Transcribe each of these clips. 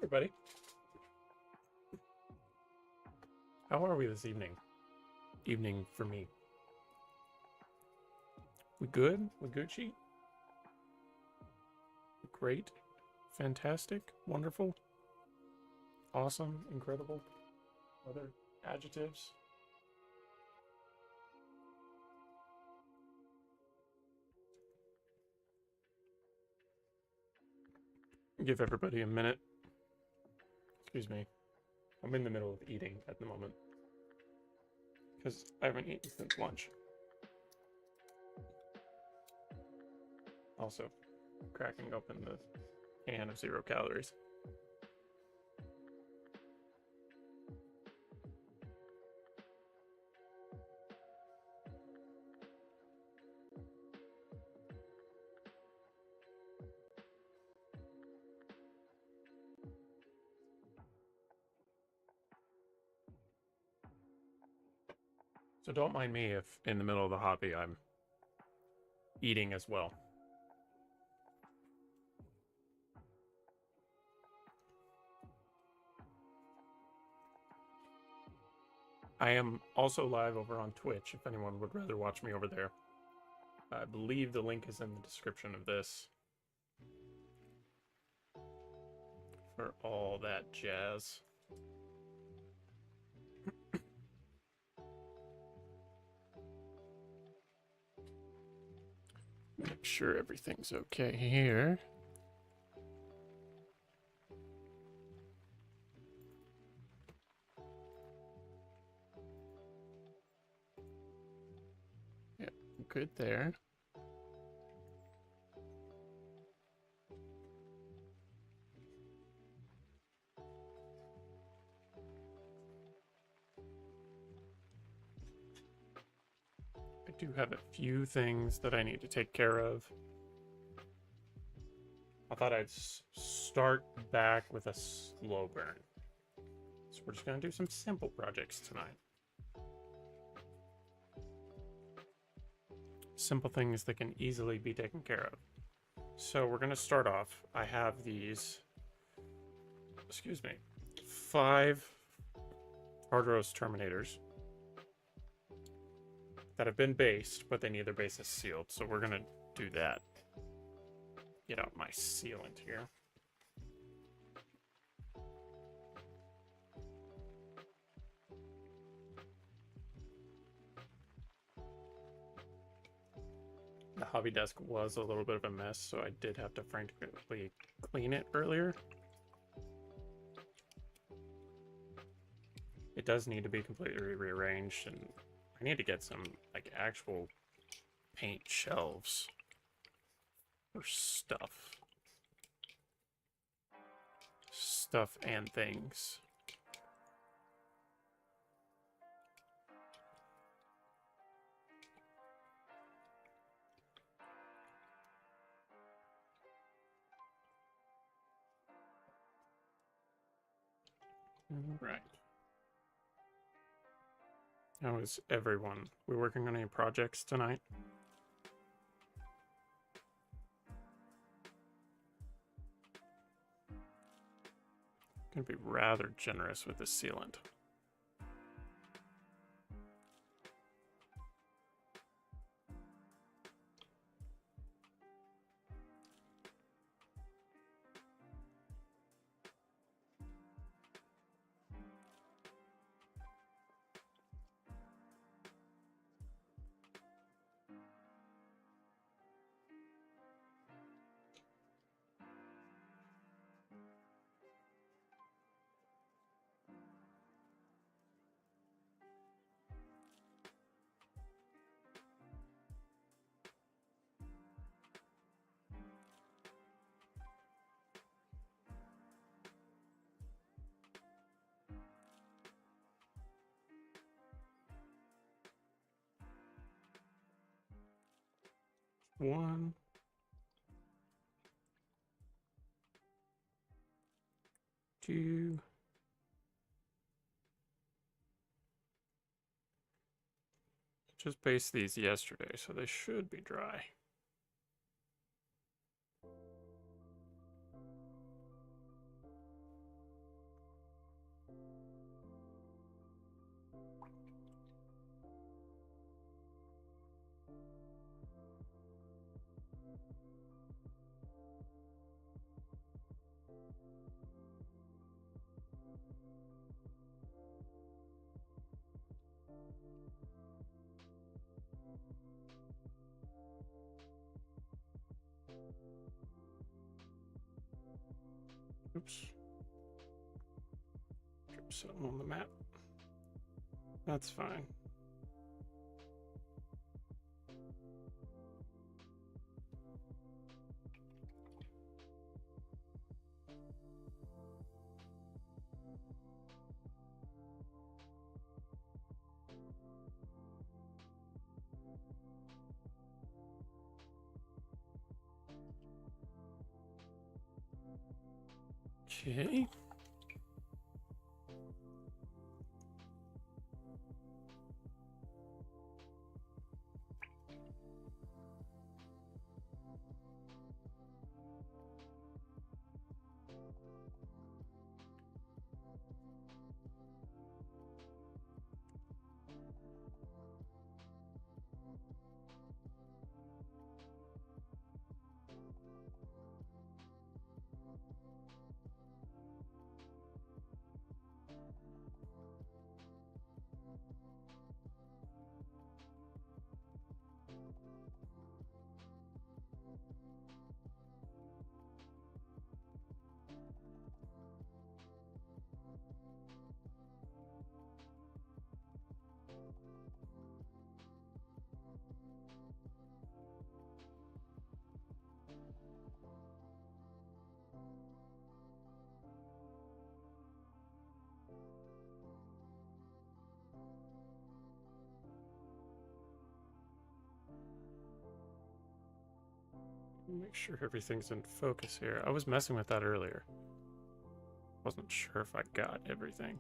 everybody. How are we this evening? Evening for me. We good? We Gucci? Great. Fantastic. Wonderful. Awesome. Incredible. Other adjectives? Give everybody a minute. Excuse me. I'm in the middle of eating at the moment. Because I haven't eaten since lunch. Also, cracking open the can of 0 calories. So don't mind me if in the middle of the hobby I'm eating as well. I am also live over on Twitch if anyone would rather watch me over there. I believe the link is in the description of this. For all that jazz. Make sure everything's okay here. Yep, good there. I do have a few things that I need to take care of. I thought I'd start back with a slow burn. So we're just going to do some simple projects tonight. Simple things that can easily be taken care of. So we're going to start off. I have these, 5 Tartaros Terminators that have been based, but they need their bases sealed. So we're going to do that. Get out my sealant here. The hobby desk was a little bit of a mess, so I did have to frantically clean it earlier. It does need to be completely rearranged, and I need to get some like actual paint shelves for stuff and things. Right. How is everyone? We working on any projects tonight? Gonna be rather generous with the sealant. One. Two. Just based these yesterday, so they should be dry. Oops. Drop something on the map. That's fine. Okay. Make sure everything's in focus here. I was messing with that earlier. Wasn't sure if I got everything.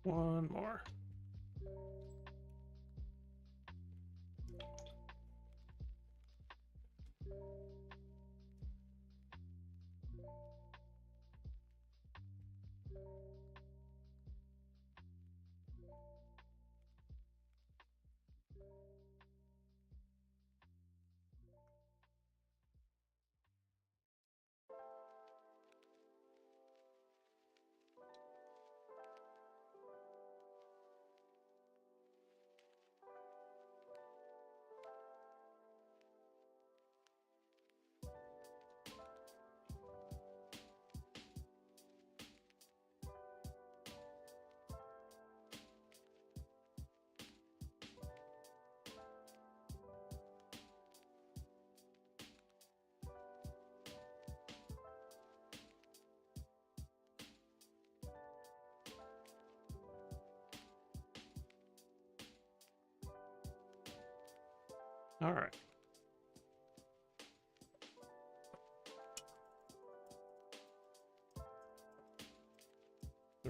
One more. All right.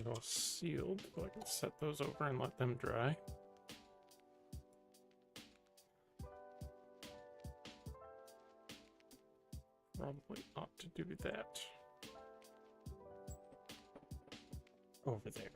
they're all sealed, so I can set those over and let them dry. Probably ought to do that over there.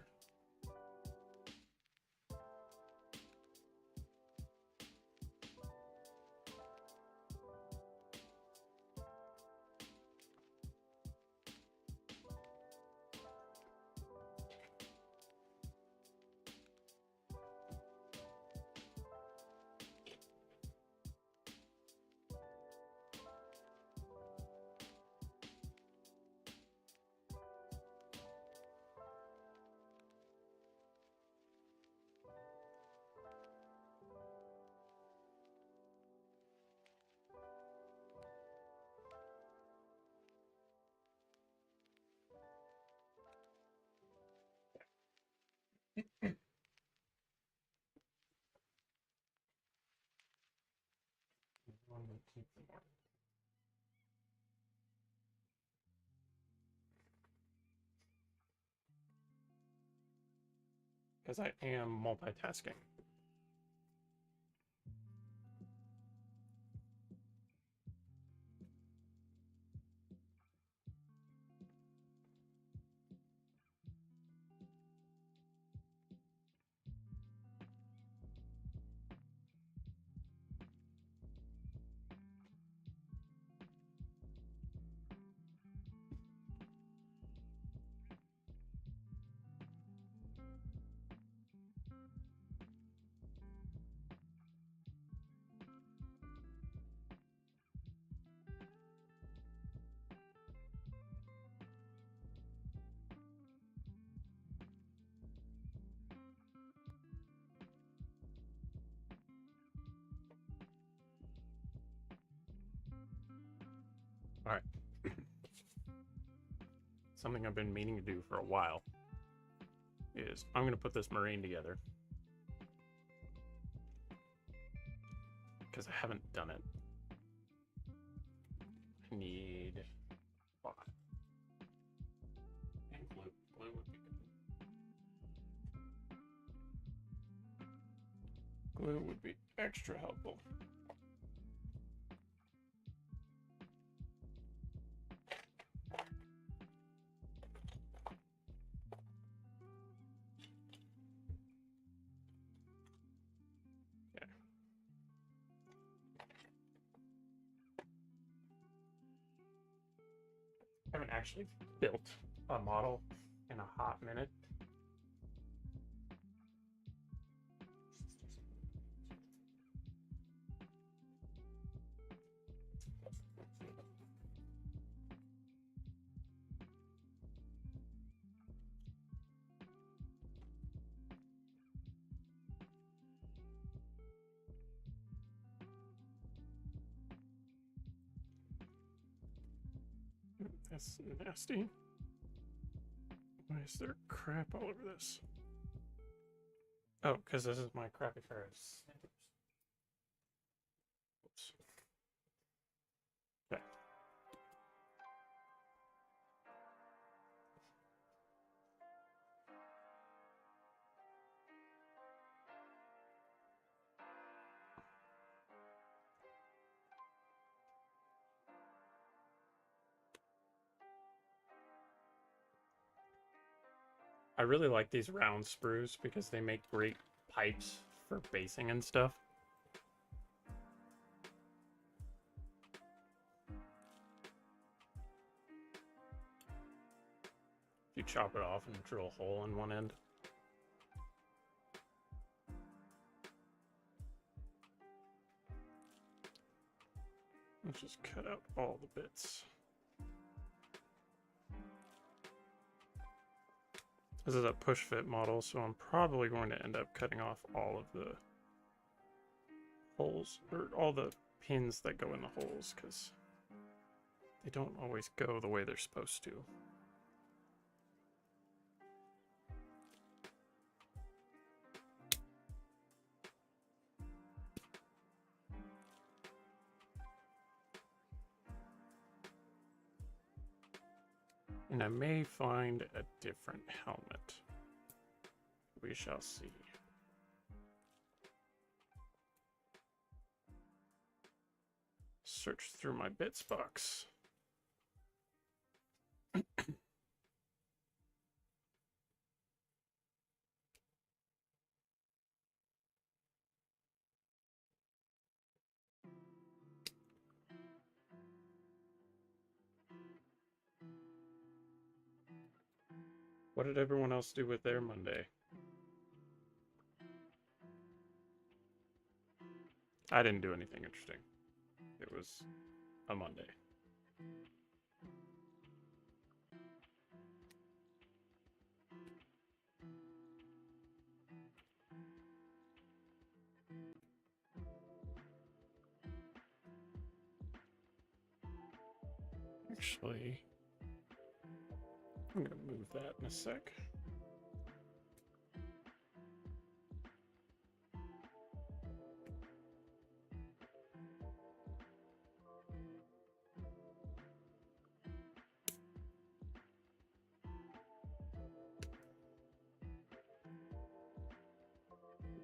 Because I am multitasking. All right. Something I've been meaning to do for a while is I'm going to put this marine together because I haven't done it. I need five. And glue. Glue would be good. Glue would be extra helpful. I haven't actually built a model in a hot minute. That's nasty. Why is there crap all over this? Oh, because this is my crappy pair of snippers. Oops. Okay. I really like these round sprues because they make great pipes for basing and stuff. You chop it off and drill a hole in one end. Let's just cut out all the bits. This is a push fit model, so I'm probably going to end up cutting off all of the holes, or all the pins that go in the holes, because they don't always go the way they're supposed to. And I may find a different helmet. We shall see. Search through my bits box. What did everyone else do with their Monday? I didn't do anything interesting. It was a Monday. Actually, I'm gonna move that in a sec.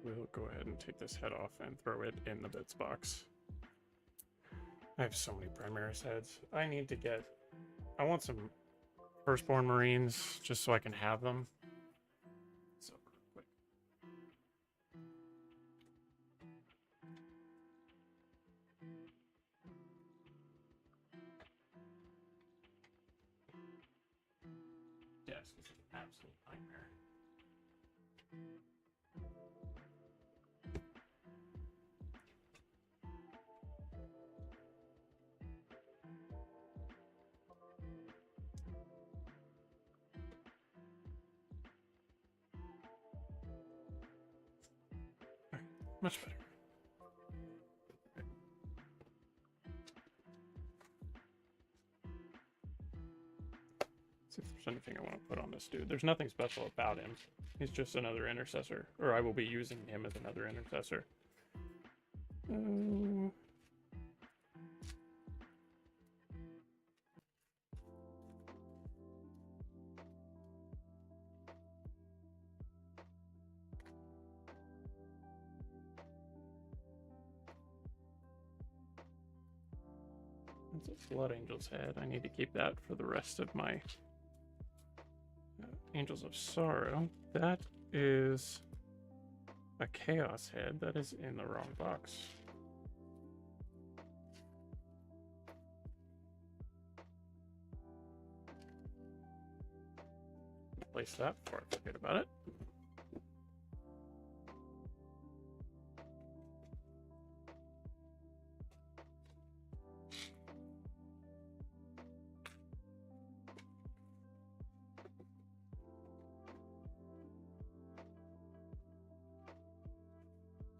We'll go ahead and take this head off and throw it in the bits box. I have so many Primaris heads. I want some Firstborn Marines just so I can have them. So quick. Yes, it's an absolute nightmare. Much better. See if there's anything I want to put on this dude. There's nothing special about him. He's just another intercessor. Or I will be using him as another intercessor. It's a Blood Angel's head. I need to keep that for the rest of my Angels of Sorrow. That is a Chaos head. That is in the wrong box. Place that before I forget about it.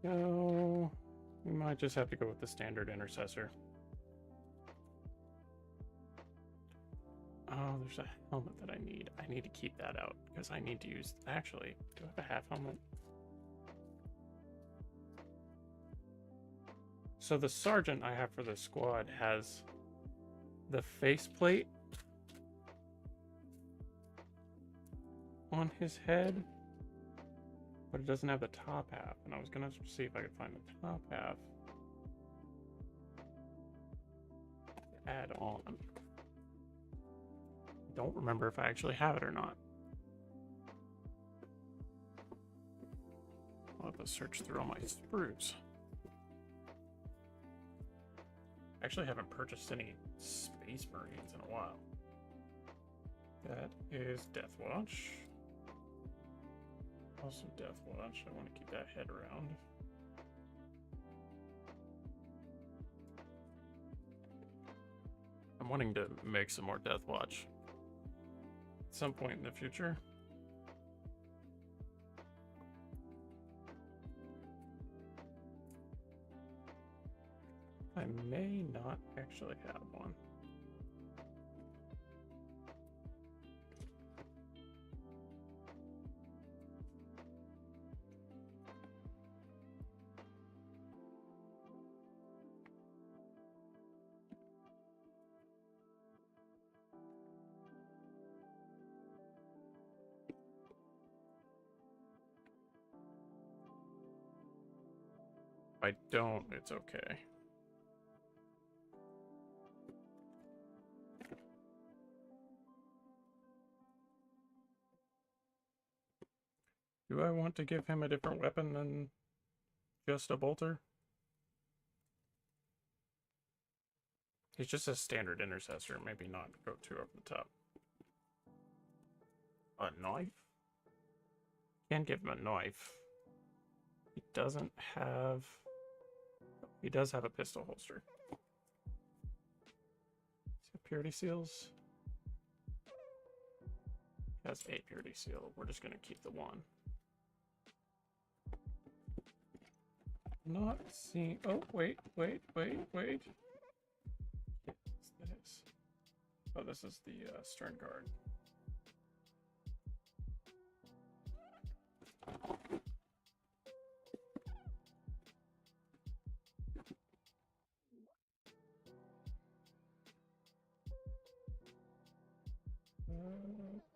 So we might just have to go with the standard intercessor. Oh, there's a helmet that I need. I need to keep that out because I need to use. Actually, do I have a half helmet? So the sergeant I have for the squad has the faceplate on his head, but it doesn't have the top half. And I was gonna see if I could find the top half to add on. Don't remember if I actually have it or not. I'll have to search through all my sprues. I actually haven't purchased any Space Marines in a while. That is Deathwatch. Also Deathwatch. I want to keep that head around. I'm wanting to make some more Deathwatch at some point in the future. I may not actually have one. If I don't, it's okay. Do I want to give him a different weapon than just a bolter? He's just a standard intercessor. Maybe not go too over the top. A knife? Can't give him a knife. He doesn't have... He does have a pistol holster. Purity seals? He has a purity seal. We're just going to keep the one. Not seeing... Oh, wait. Yes, this. Oh, this is the Stern Guard.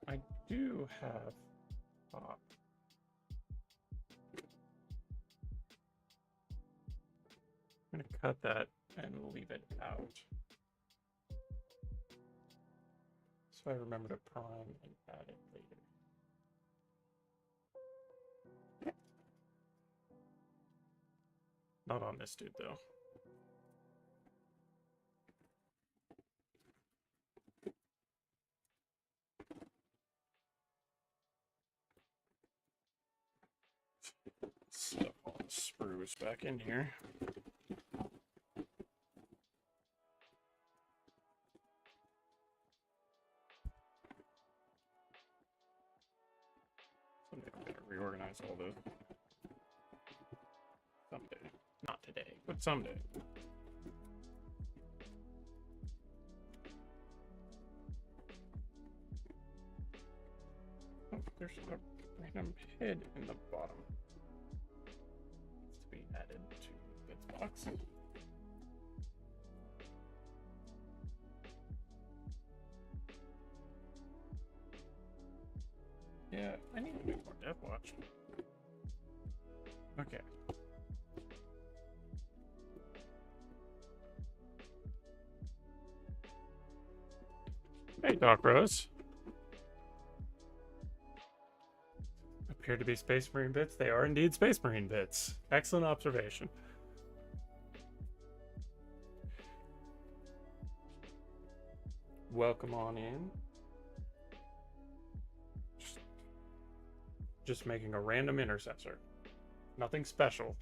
I do have pop. I'm going to cut that and leave it out. So I remember to prime and add it later. Not on this dude, though. Stuff all the sprues back in here. Someday I'm gonna reorganize all the... Someday. Not today, but someday. Oh, there's a random head in the bottom. Needs to be added to this box. Yeah, I need to do more Death Watch. Okay. Hey, Doc Rose. Appear to be Space Marine bits. They are indeed Space Marine bits. Excellent observation. Welcome on in. Just making a random intercessor. Nothing special.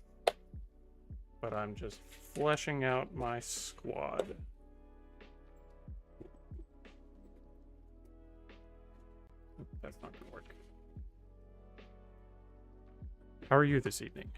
But I'm just fleshing out my squad. That's not gonna work. How are you this evening?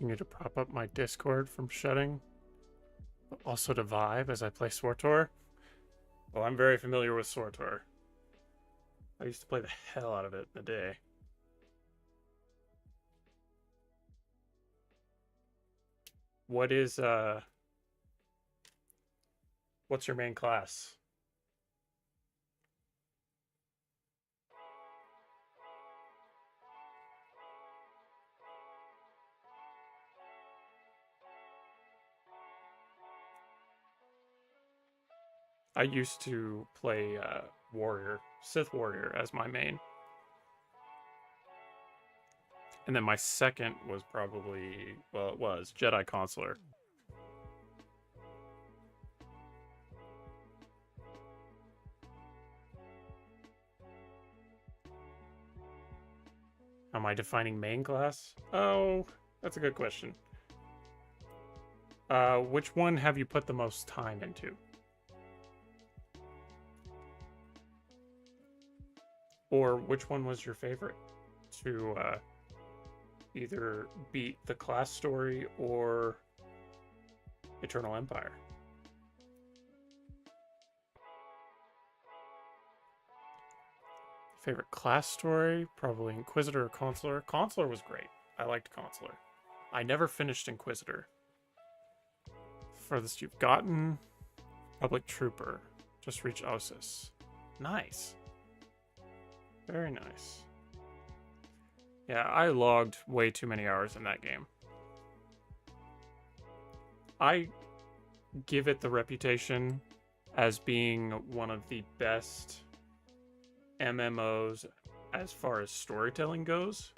You need to prop up my Discord from shutting, but also to vibe as I play SWTOR. Well, I'm very familiar with SWTOR. I used to play the hell out of it in the day. What is, what's your main class? I used to play Warrior, Sith Warrior as my main. And then my second was probably, well, it was Jedi Consular. Am I defining main class? Oh, that's a good question. Which one have you put the most time into? Or which one was your favorite to either beat the class story or Eternal Empire. Favorite class story? Probably Inquisitor or Consular. Consular was great. I liked Consular. I never finished Inquisitor. Furthest you've gotten? Public Trooper. Just reached Ossus. Nice. Very nice. Yeah, I logged way too many hours in that game. I give it the reputation as being one of the best MMOs as far as storytelling goes.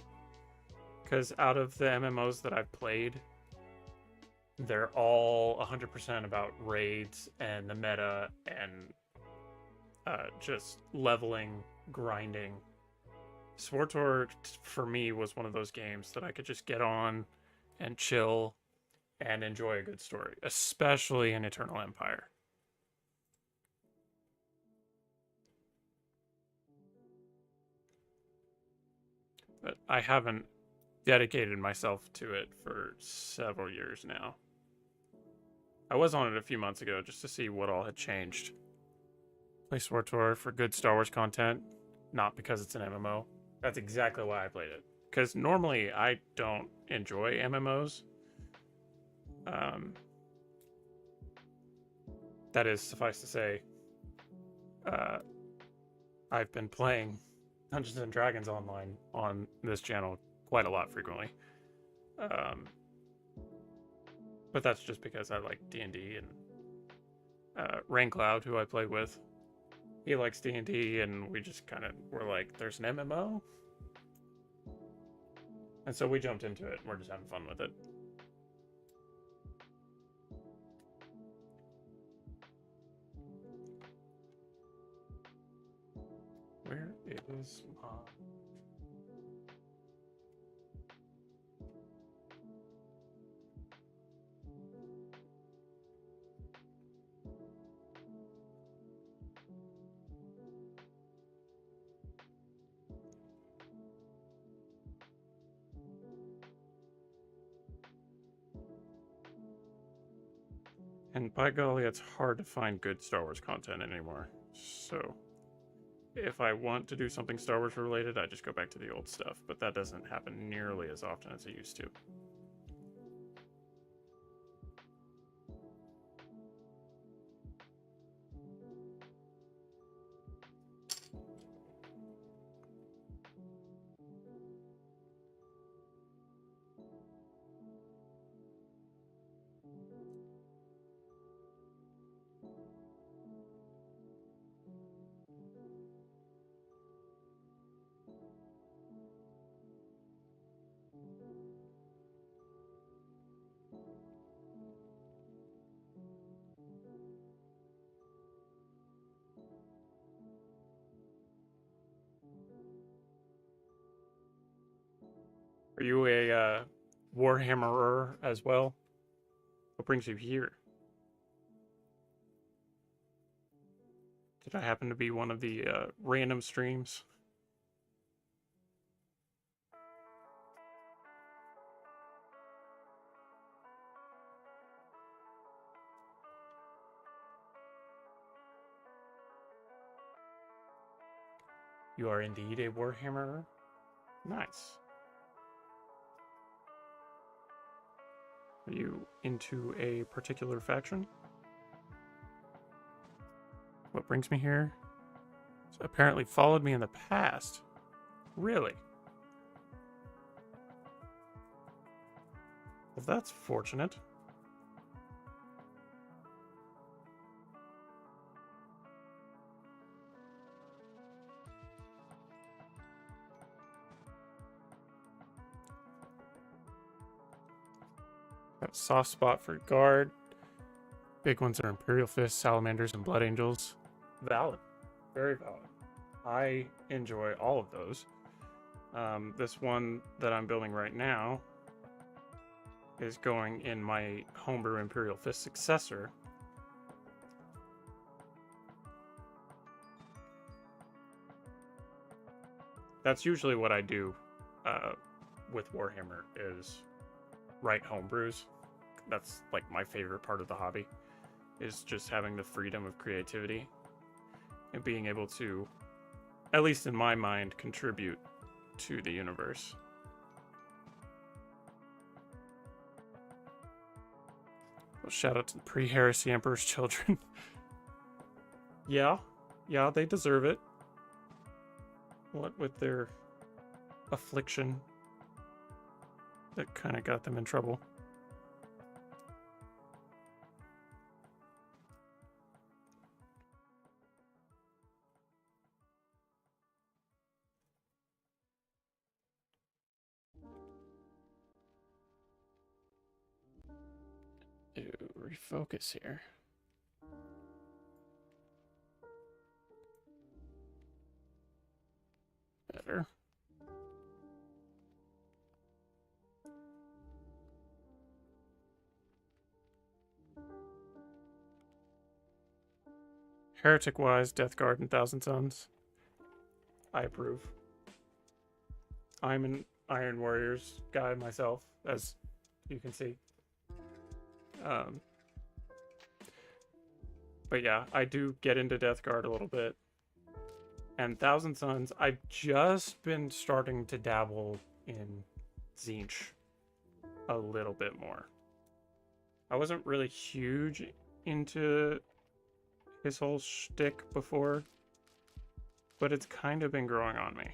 Because out of the MMOs that I've played, they're all 100% about raids and the meta and just leveling, grinding. SWTOR, for me, was one of those games that I could just get on and chill and enjoy a good story, especially in Eternal Empire. But I haven't dedicated myself to it for several years now. I was on it a few months ago just to see what all had changed. Play SWTOR for good Star Wars content, not because it's an MMO. That's exactly why I played it. Because normally I don't enjoy MMOs. That is, suffice to say, I've been playing Dungeons and Dragons online on this channel quite a lot frequently. But that's just because I like D&D, and Raincloud, who I play with, he likes D&D, and we just kind of were like, there's an MMO? And so we jumped into it, and we're just having fun with it. Where is my... And by golly, it's hard to find good Star Wars content anymore. So if I want to do something Star Wars related, I just go back to the old stuff. But that doesn't happen nearly as often as it used to. Are you a Warhammerer as well? What brings you here? Did I happen to be one of the random streams? You are indeed a Warhammerer? Nice. Are you into a particular faction? What brings me here? So apparently followed me in the past. Really? Well, that's fortunate. Got a soft spot for guard. Big ones are Imperial Fists, Salamanders, and Blood Angels. Valid. Very valid. I enjoy all of those. This one that I'm building right now is going in my homebrew Imperial Fist successor. That's usually what I do with Warhammer is write homebrews. That's like my favorite part of the hobby, is just having the freedom of creativity and being able to, at least in my mind, contribute to the universe. Well, shout out to the pre-heresy Emperor's Children. Yeah, they deserve it. What with their affliction that kind of got them in trouble. Refocus here. Better. Heretic wise, Death Guard and Thousand Suns. I approve. I'm an Iron Warriors guy myself, as you can see. But yeah, I do get into Death Guard a little bit. And Thousand Suns, I've just been starting to dabble in Tzeentch a little bit more. I wasn't really huge into his whole shtick before, but it's kind of been growing on me.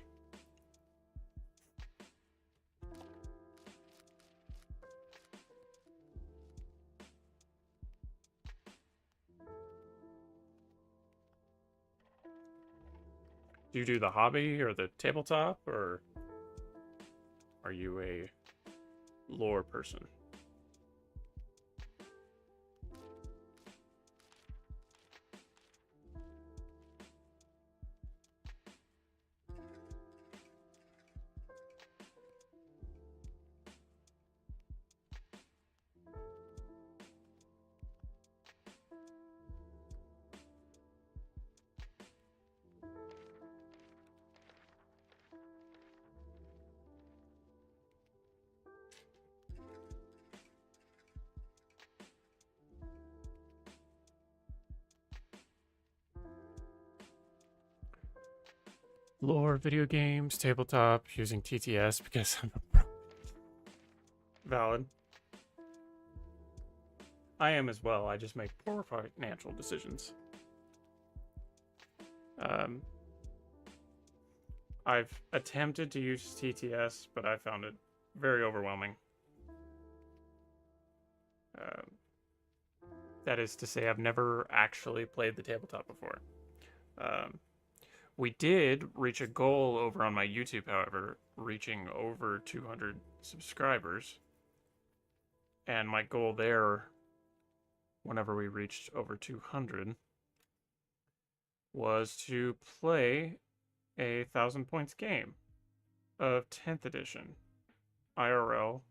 Do you do the hobby or the tabletop, or are you a lore person? Lore, video games, tabletop, using TTS because I'm a pro. Valid. I am as well. I just make poor financial decisions. I've attempted to use TTS, but I found it very overwhelming. That is to say, I've never actually played the tabletop before. We did reach a goal over on my YouTube, however, reaching over 200 subscribers. And my goal there, whenever we reached over 200, was to play a 1,000 points game of 10th edition IRL.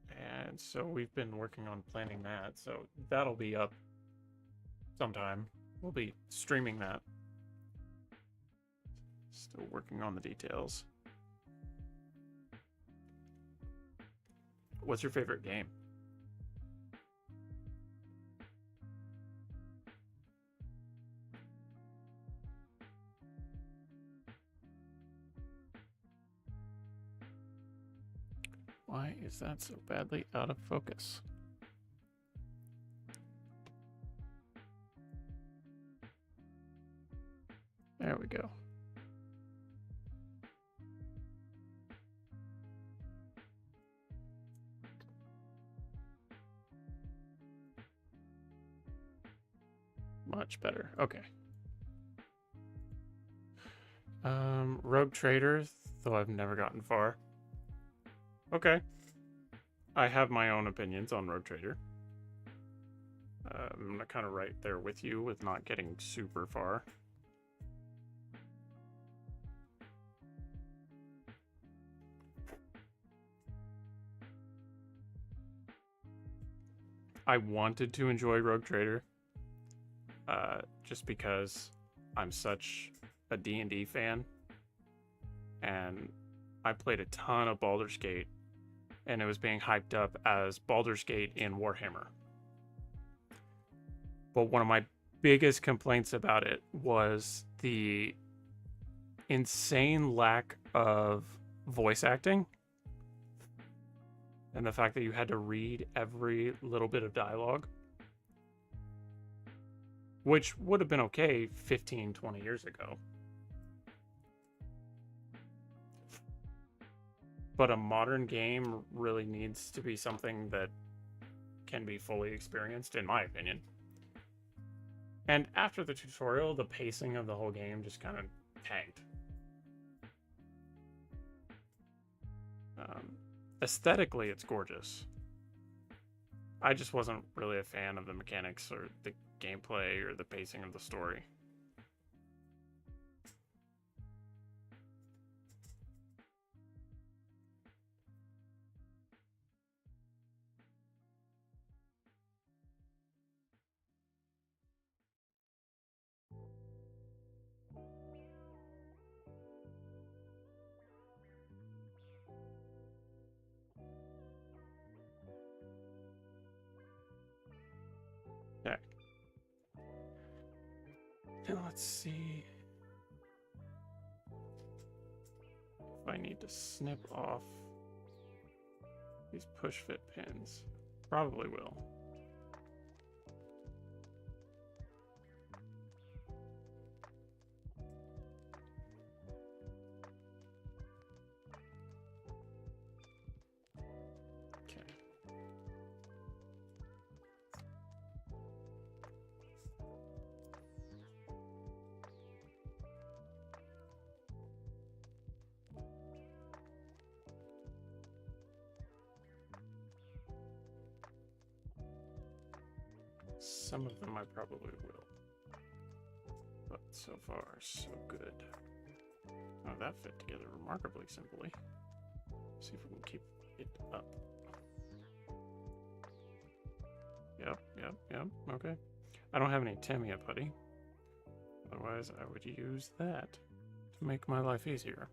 And so we've been working on planning that. So that'll be up sometime. We'll be streaming that. Still working on the details. What's your favorite game? Why is that so badly out of focus? There we go. Much better. Okay. Rogue Trader, though I've never gotten far. Okay. I have my own opinions on Rogue Trader. I'm kind of right there with you with not getting super far. I wanted to enjoy Rogue Trader, just because I'm such a D&D fan, and I played a ton of Baldur's Gate, and it was being hyped up as Baldur's Gate in Warhammer. But one of my biggest complaints about it was the insane lack of voice acting and the fact that you had to read every little bit of dialogue, which would have been okay 15, 20 years ago. But a modern game really needs to be something that can be fully experienced, in my opinion. And after the tutorial, the pacing of the whole game just kind of tanked. Aesthetically, it's gorgeous. I just wasn't really a fan of the mechanics or the gameplay or the pacing of the story. Okay. Now let's see if I need to snip off these push fit pins. Probably will. Okay. Some of them I probably will. But so far, so good. Oh, that fit together remarkably simply. See if we can keep it up. Yep. Okay. I don't have any Tamiya putty. Otherwise, I would use that to make my life easier.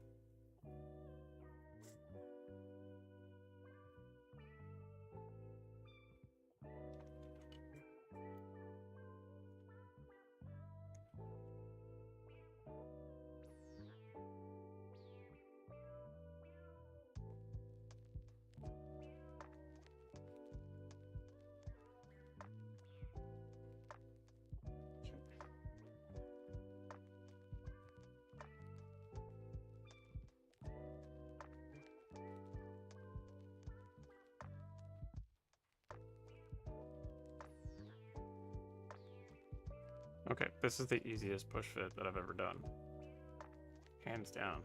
Okay, this is the easiest push fit that I've ever done. Hands down.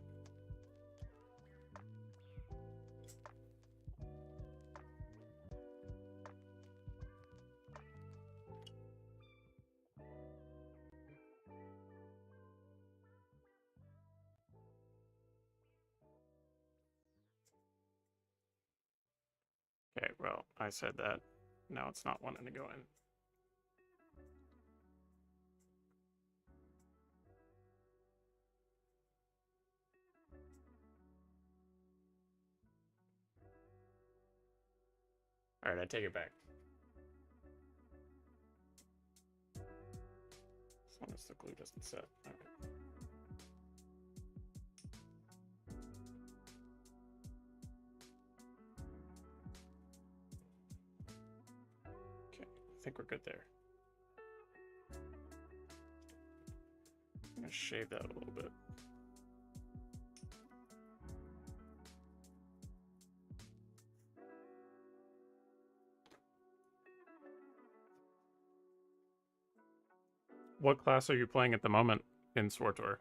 Okay, well, I said that. Now it's not wanting to go in. Alright, I take it back. As long as the glue doesn't set. Okay. Okay, I think we're good there. I'm gonna shave that a little bit. What class are you playing at the moment in SWTOR?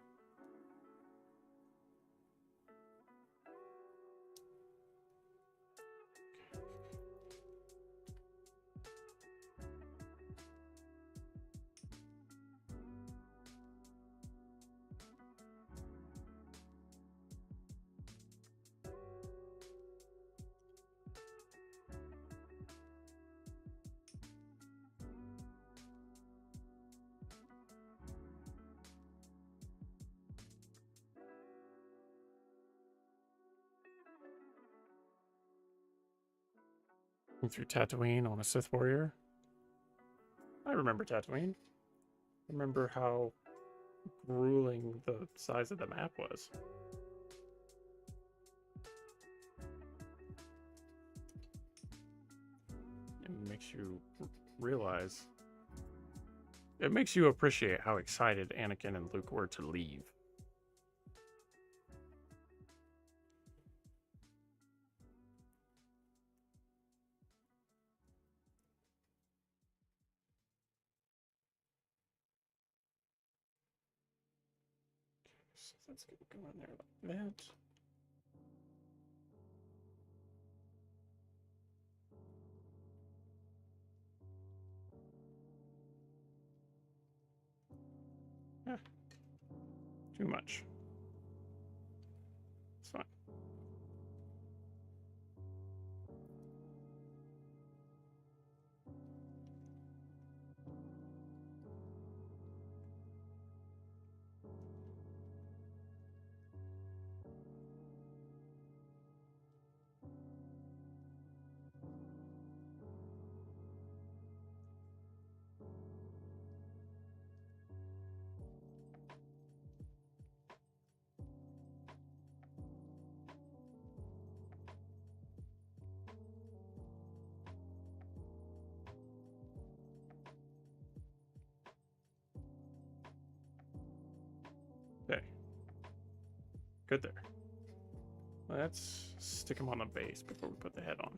through Tatooine on a Sith warrior. I remember Tatooine. I remember how grueling the size of the map was. It makes you realize. It makes you appreciate how excited Anakin and Luke were to leave. So let's get going there like that. Eh, too much. It's fine. Okay. Good there. Let's stick him on the base before we put the head on.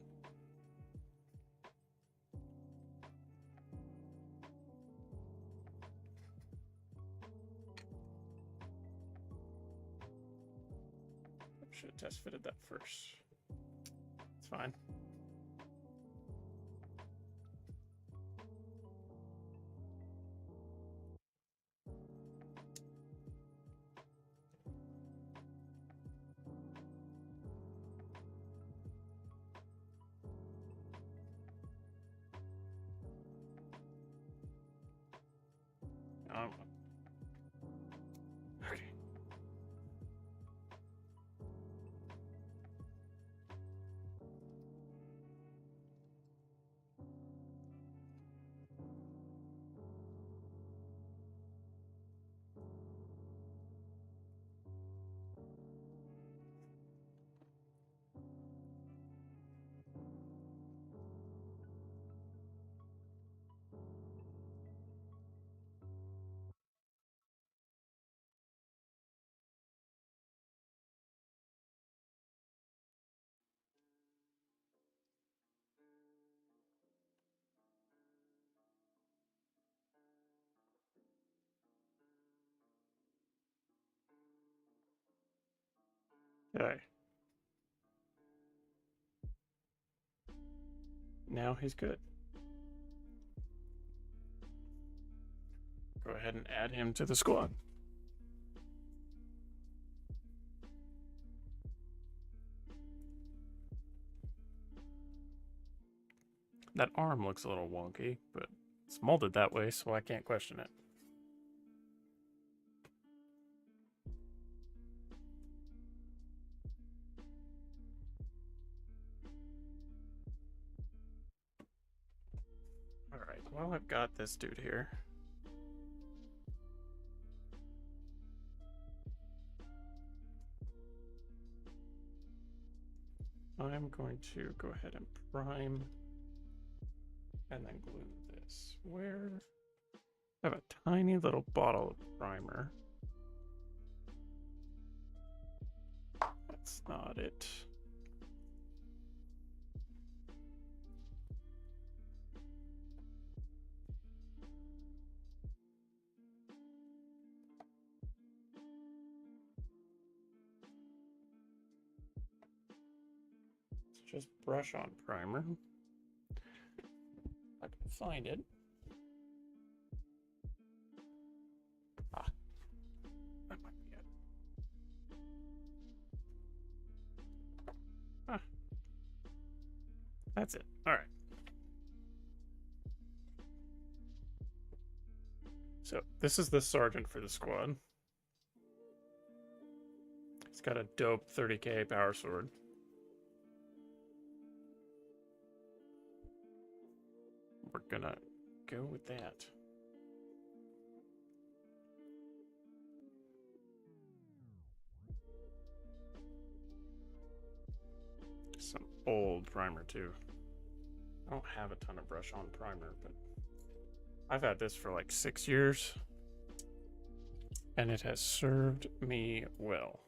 Should have test fitted that first. It's fine. Okay. Okay. Now he's good. Go ahead and add him to the squad. That arm looks a little wonky, but it's molded that way, so I can't question it. Alright, well, I've got this dude here. I'm going to go ahead and prime and then glue this. Where? I have a tiny little bottle of primer. That's not it. Let's just brush on primer. I can find it. Ah, that might be it. Ah, that's it. All right. So this is the sergeant for the squad. He's got a dope 30k power sword. we're gonna go with that. Some old primer too. I don't have a ton of brush on primer, but I've had this for like 6 years and it has served me well.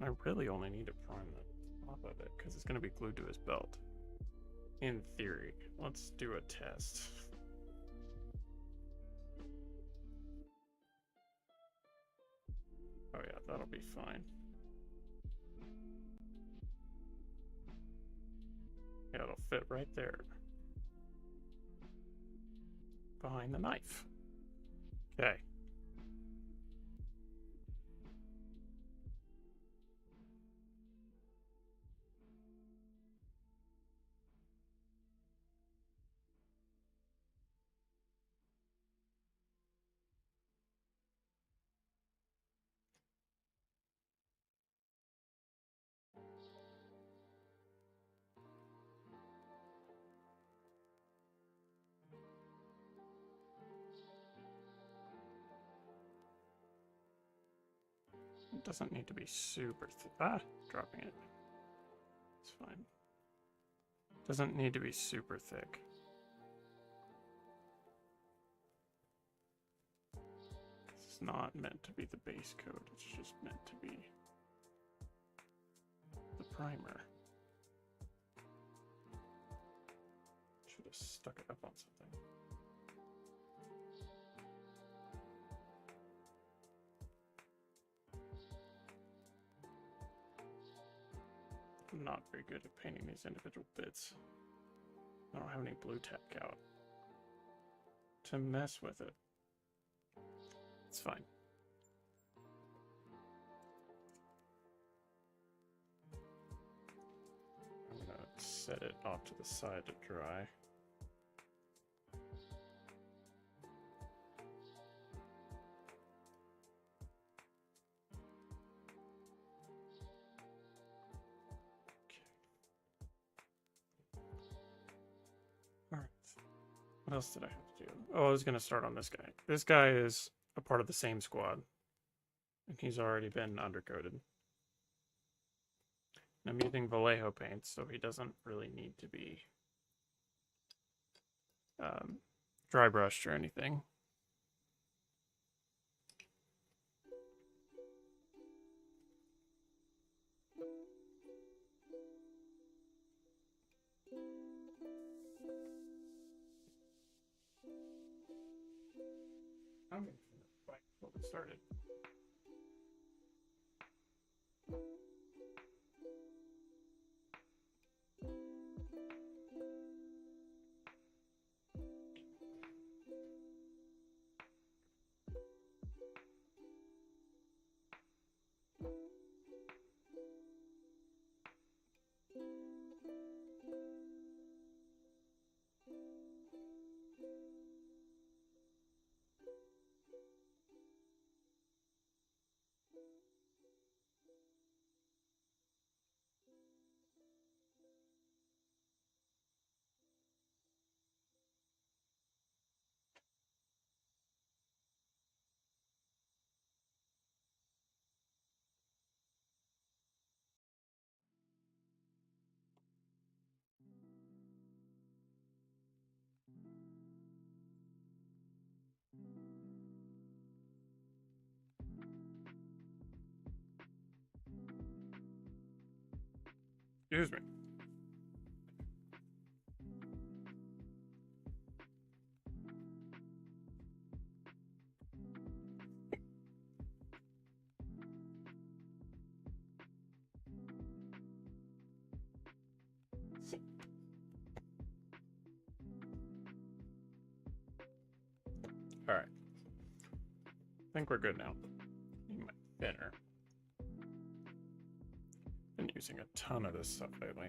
I really only need to prime the top of it because it's going to be glued to his belt. In theory. Let's do a test. Oh yeah, that'll be fine. Yeah, it'll fit right there. Behind the knife. Okay. It doesn't need to be super thick. Dropping it. It's fine. Doesn't need to be super thick. It's not meant to be the base coat. It's just meant to be the primer. Should have stuck it up on something. I'm not very good at painting these individual bits. I don't have any blue tack out to mess with it. It's fine. I'm gonna set it off to the side to dry. What else did I have to do? Oh, I was going to start on this guy. This guy is a part of the same squad. And he's already been undercoated. And I'm using Vallejo paint, so he doesn't really need to be dry brushed or anything. I'm going to fight before we started. Excuse me. All right. I think we're good now. Need my thinner. Been using a ton of this stuff lately.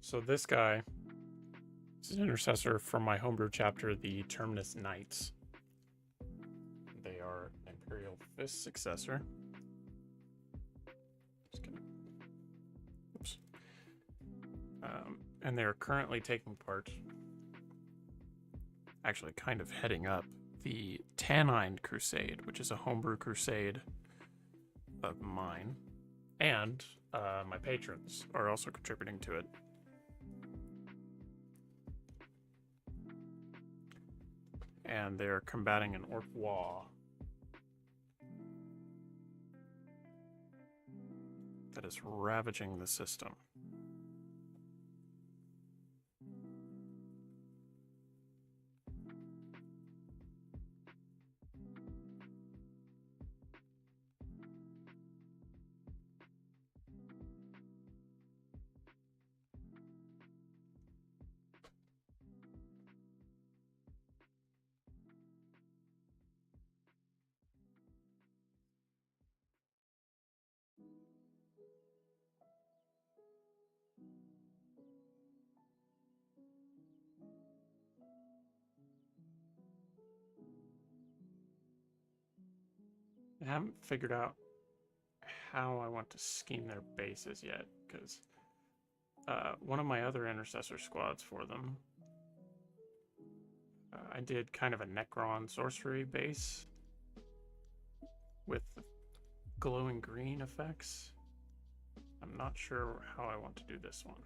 So this guy is an intercessor from my homebrew chapter, the Terminus Knights. They are an Imperial Fist successor. Just gonna, oops. And they're currently taking part, actually kind of heading up, the Tannine Crusade, which is a homebrew crusade of mine. And my patrons are also contributing to it. And they're combating an Orc Wah that is ravaging the system. I haven't figured out how I want to scheme their bases yet, because one of my other intercessor squads for them, I did kind of a Necron sorcery base with glowing green effects. I'm not sure how I want to do this one.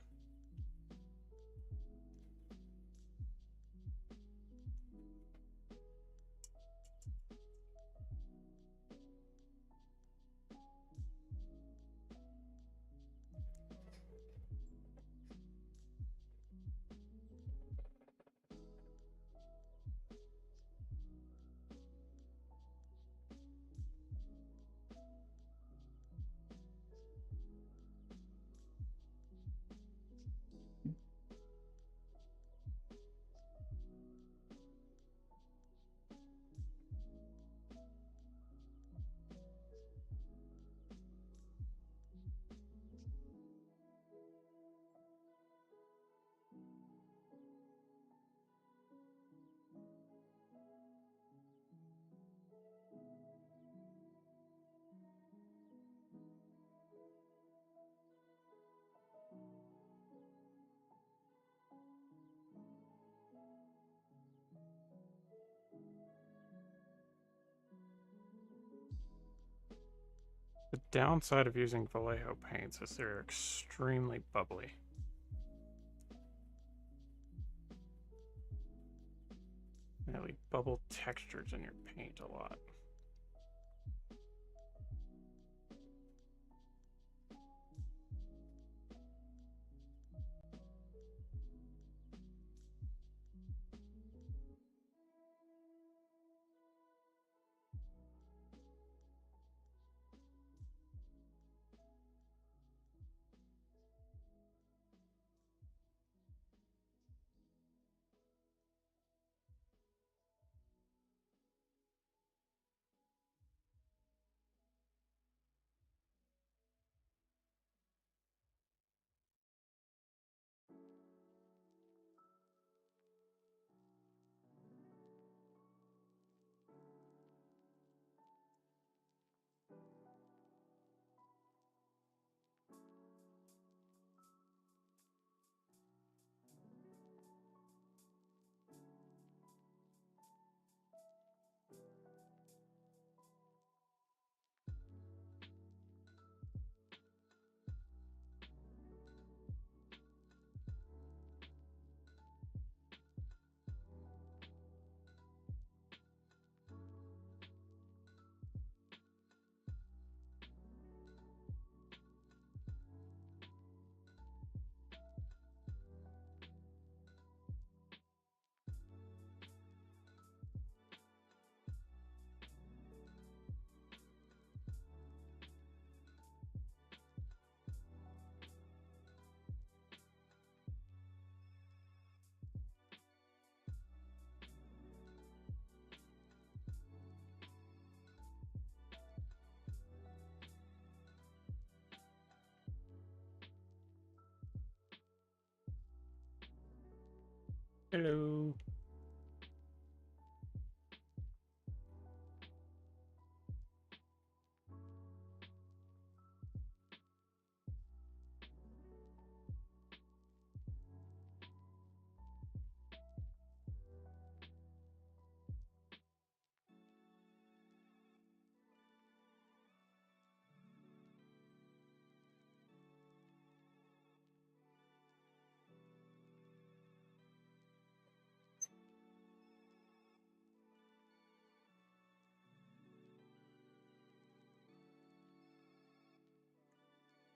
The downside of using Vallejo paints is they're extremely bubbly. Really bubble textures in your paint a lot. Hello.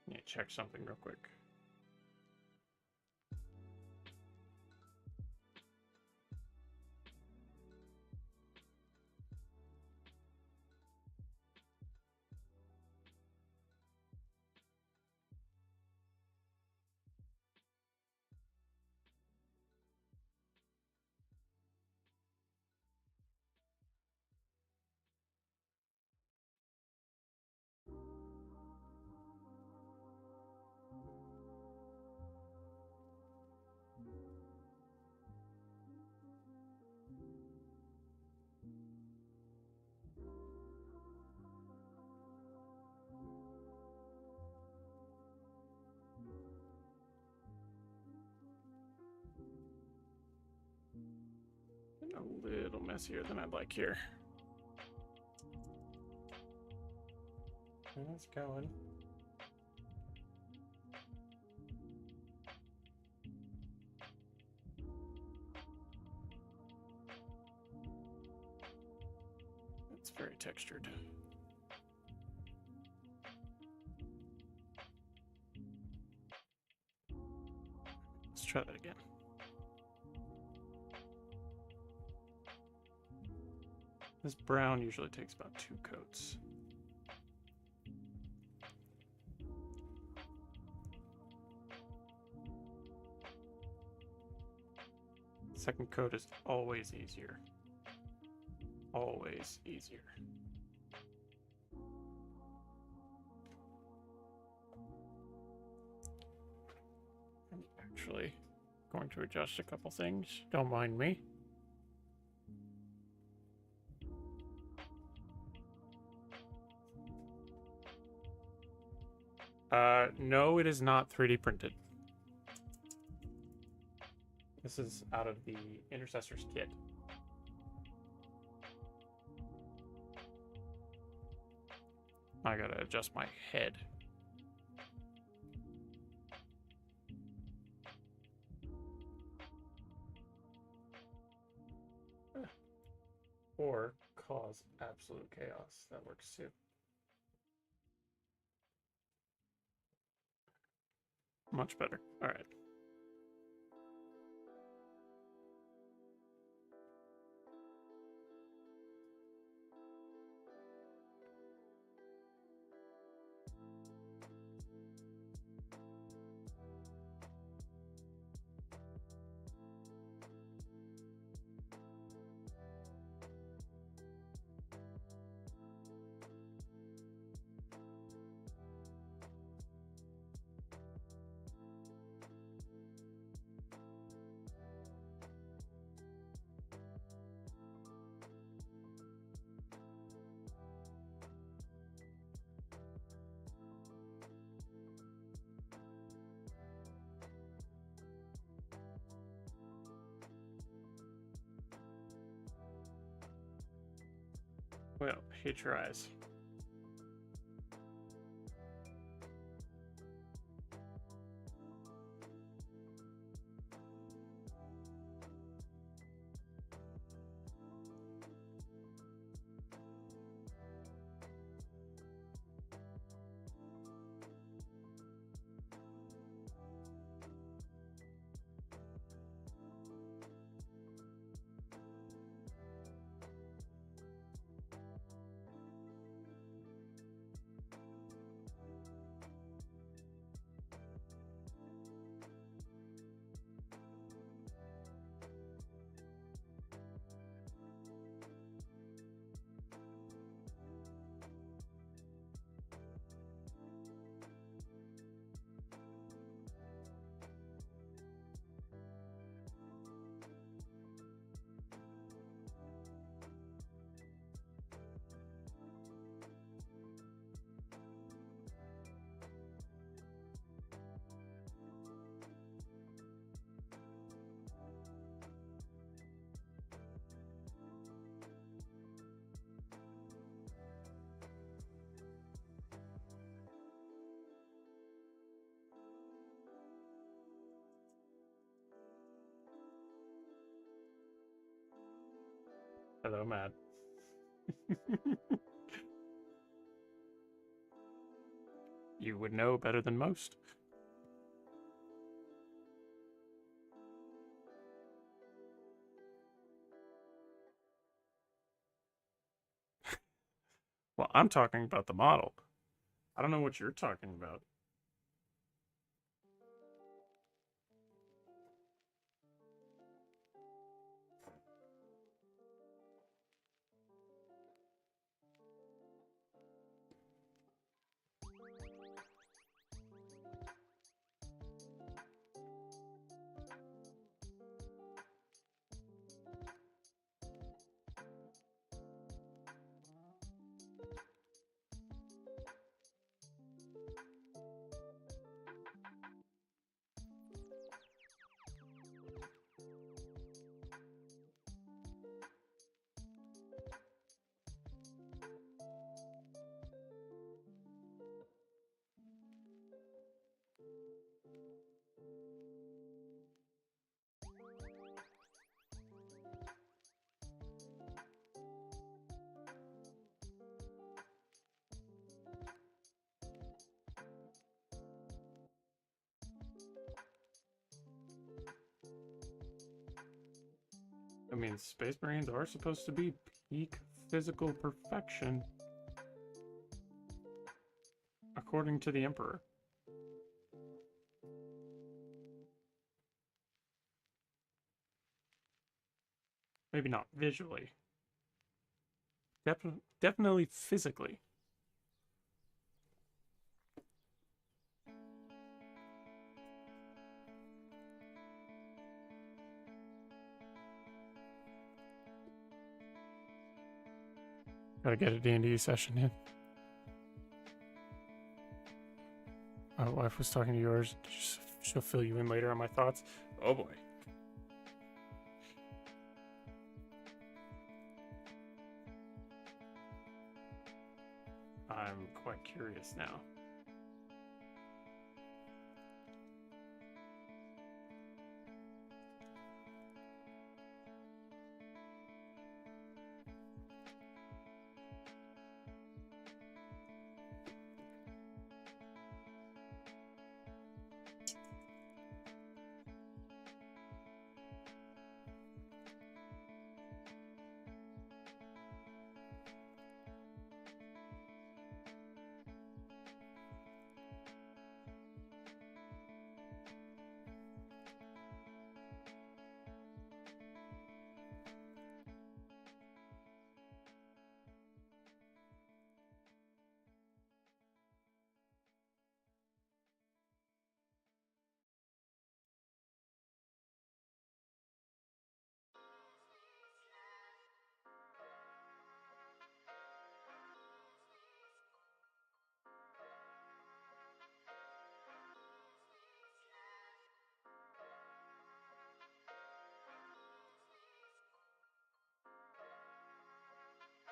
Let me check something real quick. A little messier than I'd like here. That's going. It's very textured. Let's try that again. This brown usually takes about 2 coats. Second coat is always easier. Always easier. I'm actually going to adjust a couple things. Don't mind me. No, it is not 3D printed. This is out of the Intercessors kit. I gotta adjust my head. Or cause absolute chaos. That works too. Much better. All right. Well, hate your eyes. so mad. You would know better than most. Well, I'm talking about the model. I don't know what you're talking about. I mean, Space Marines are supposed to be peak physical perfection, according to the Emperor. Maybe not visually. Definitely physically. Gotta get a D&D session in. My wife was talking to yours. She'll fill you in later on my thoughts. Oh boy. I'm quite curious now.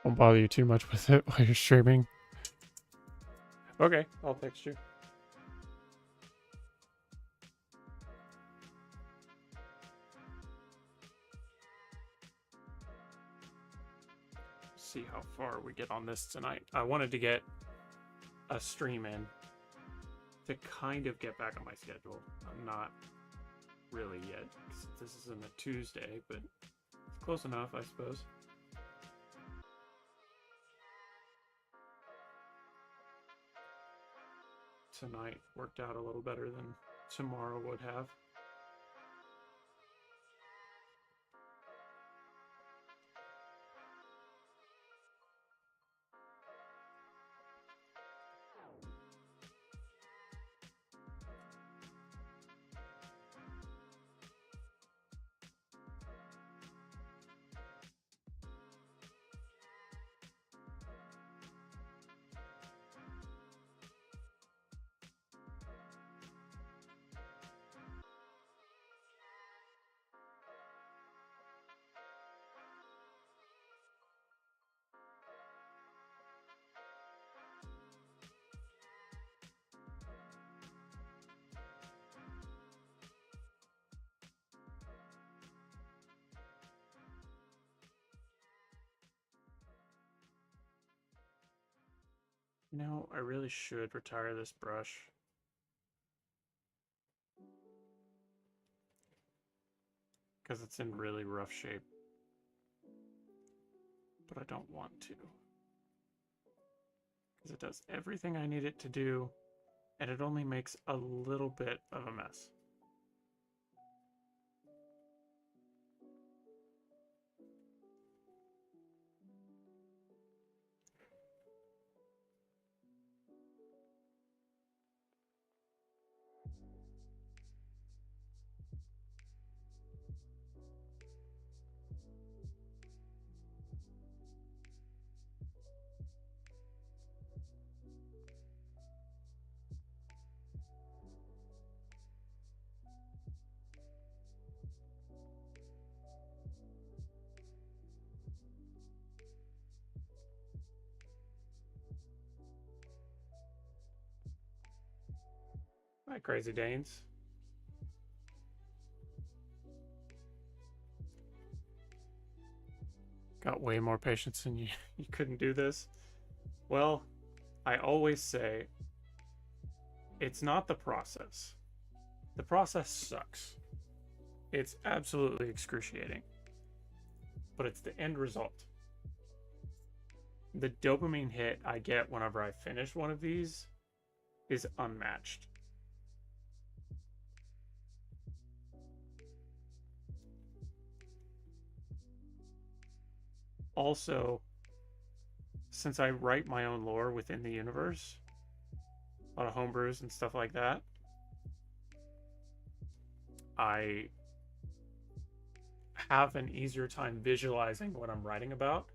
Won't bother you too much with it while you're streaming. Okay, I'll text you. See how far we get on this tonight. I wanted to get a stream in to kind of get back on my schedule. I'm not really yet. This isn't a Tuesday, but it's close enough, I suppose. Tonight worked out a little better than tomorrow would have. You know, I really should retire this brush. Because it's in really rough shape. But I don't want to. Because it does everything I need it to do, and it only makes a little bit of a mess. Hi, Crazy Danes. Got way more patience than you. You couldn't do this. Well, I always say it's not the process. The process sucks. It's absolutely excruciating. But it's the end result. The dopamine hit I get whenever I finish one of these is unmatched. Also, since I write my own lore within the universe, a lot of homebrews and stuff like that, I have an easier time visualizing what I'm writing about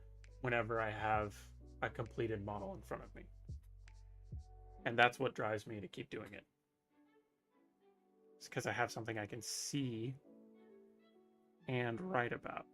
whenever I have a completed model in front of me. And that's what drives me to keep doing it. It's because I have something I can see and write about.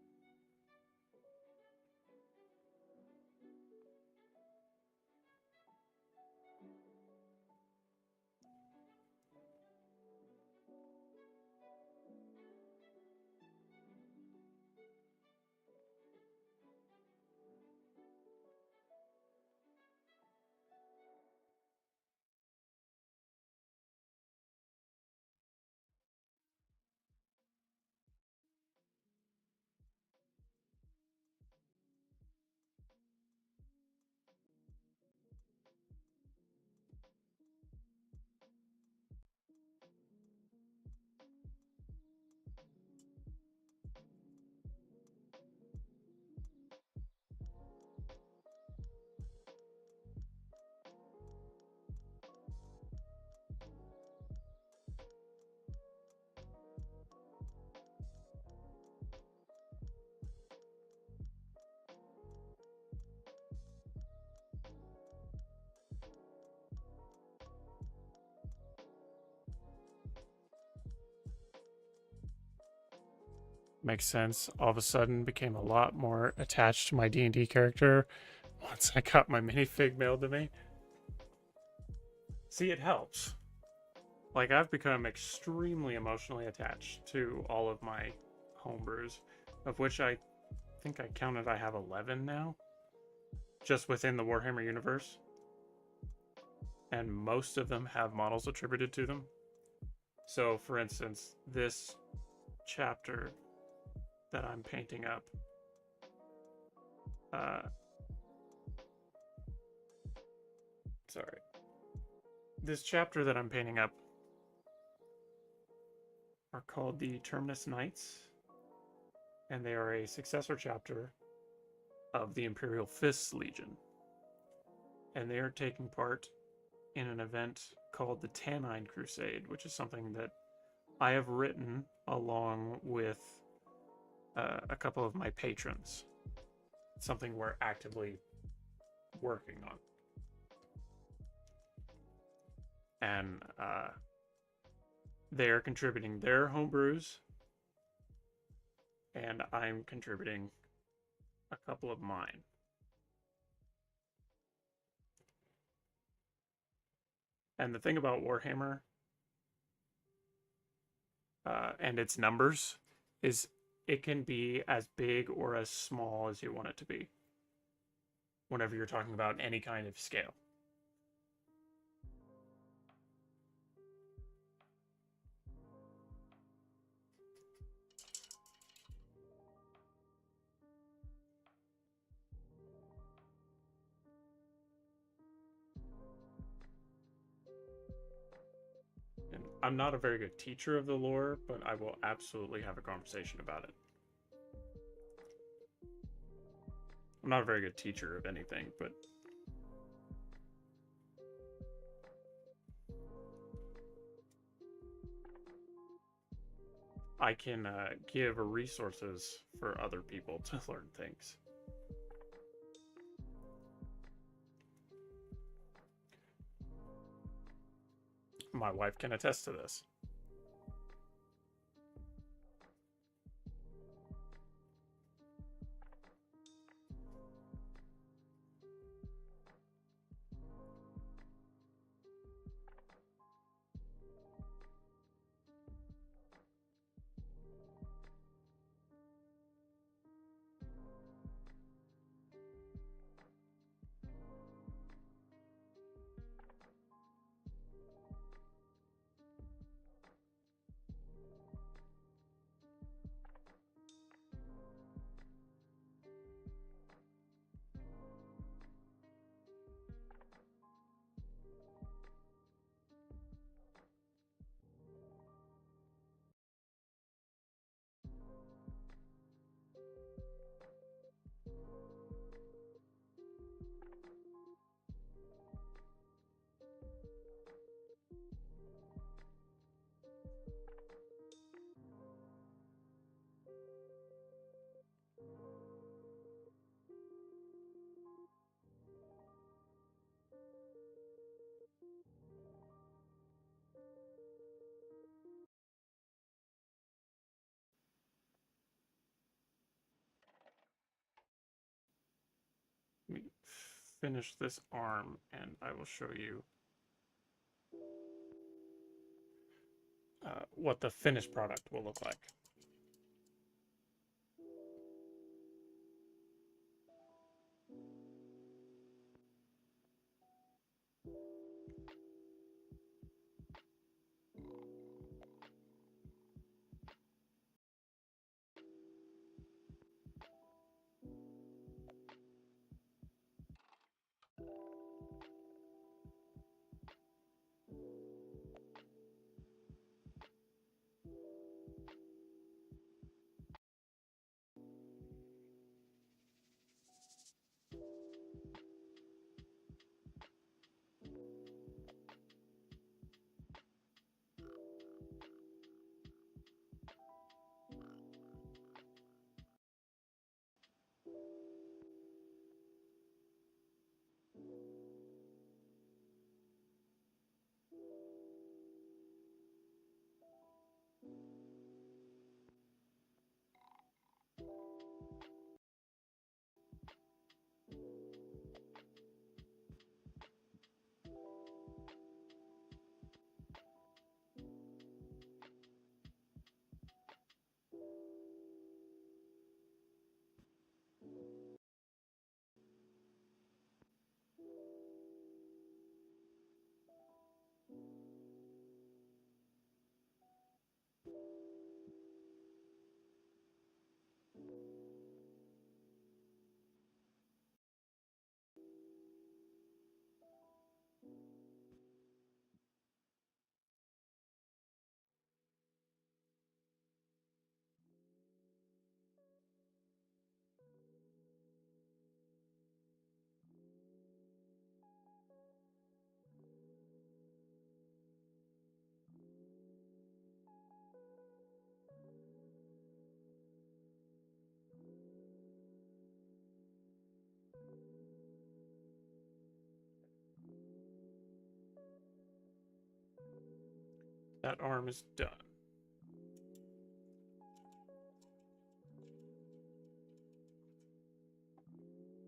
Makes sense. All of a sudden became a lot more attached to my D&D character once I got my minifig mailed to me. See, it helps. Like, I've become extremely emotionally attached to all of my homebrews, of which I think I counted I have 11 now, just within the Warhammer universe. And most of them have models attributed to them. So, for instance, this chapter that I'm painting up, sorry. This chapter that I'm painting up are called the Terminus Knights, and they are a successor chapter of the Imperial Fists Legion. And they are taking part in an event called the Tannine Crusade, which is something that I have written along with a couple of my patrons. It's something we're actively working on. And they're contributing their homebrews, and I'm contributing a couple of mine. And the thing about Warhammer and its numbers is it can be as big or as small as you want it to be whenever you're talking about any kind of scale. I'm not a very good teacher of the lore, but I will absolutely have a conversation about it. I'm not a very good teacher of anything, but I can give resources for other people to learn things. My wife can attest to this. Let me finish this arm and I will show you what the finished product will look like. That arm is done.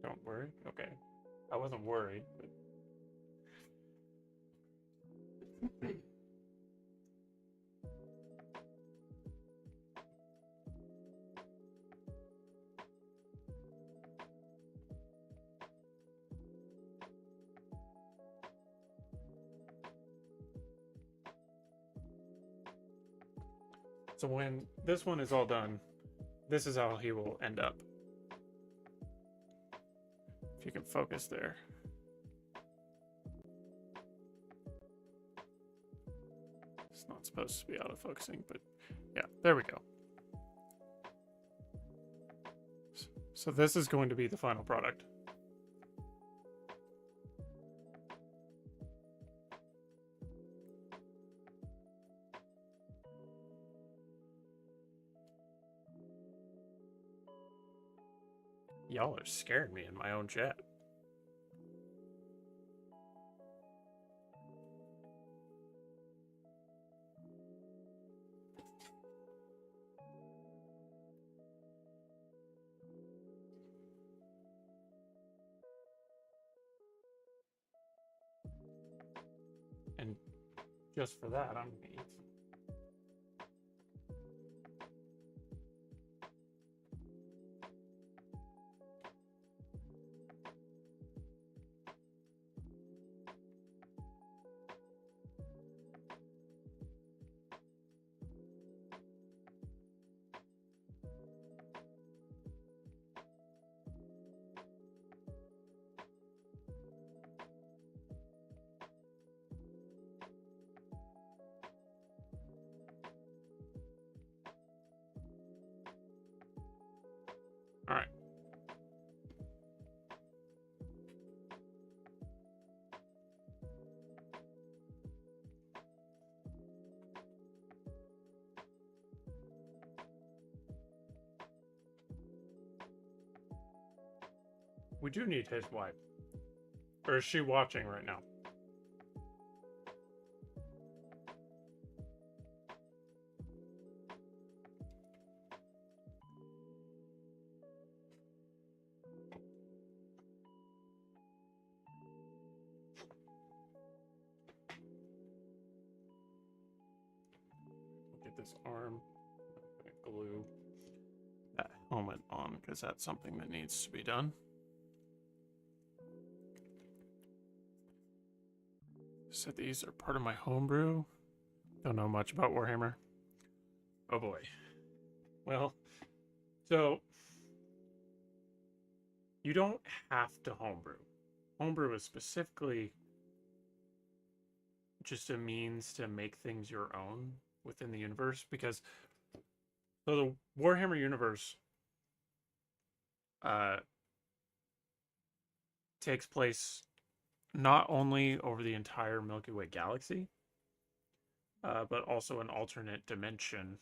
Don't worry. Okay. I wasn't worried, but so when this one is all done, this is how he will end up. If you can focus there. It's not supposed to be autofocusing, but yeah, there we go. So this is going to be the final product. Y'all are scaring me in my own chat. And just for that, I'm gonna eat some. All right. We do need his wife. Or is she watching right now? Get this arm. I'm gonna glue that helmet on because that's something that needs to be done. So these are part of my homebrew. Don't know much about Warhammer. Oh boy. Well, so you don't have to homebrew. Homebrew is specifically just a means to make things your own within the universe, because so the Warhammer universe takes place not only over the entire Milky Way galaxy, but also an alternate dimension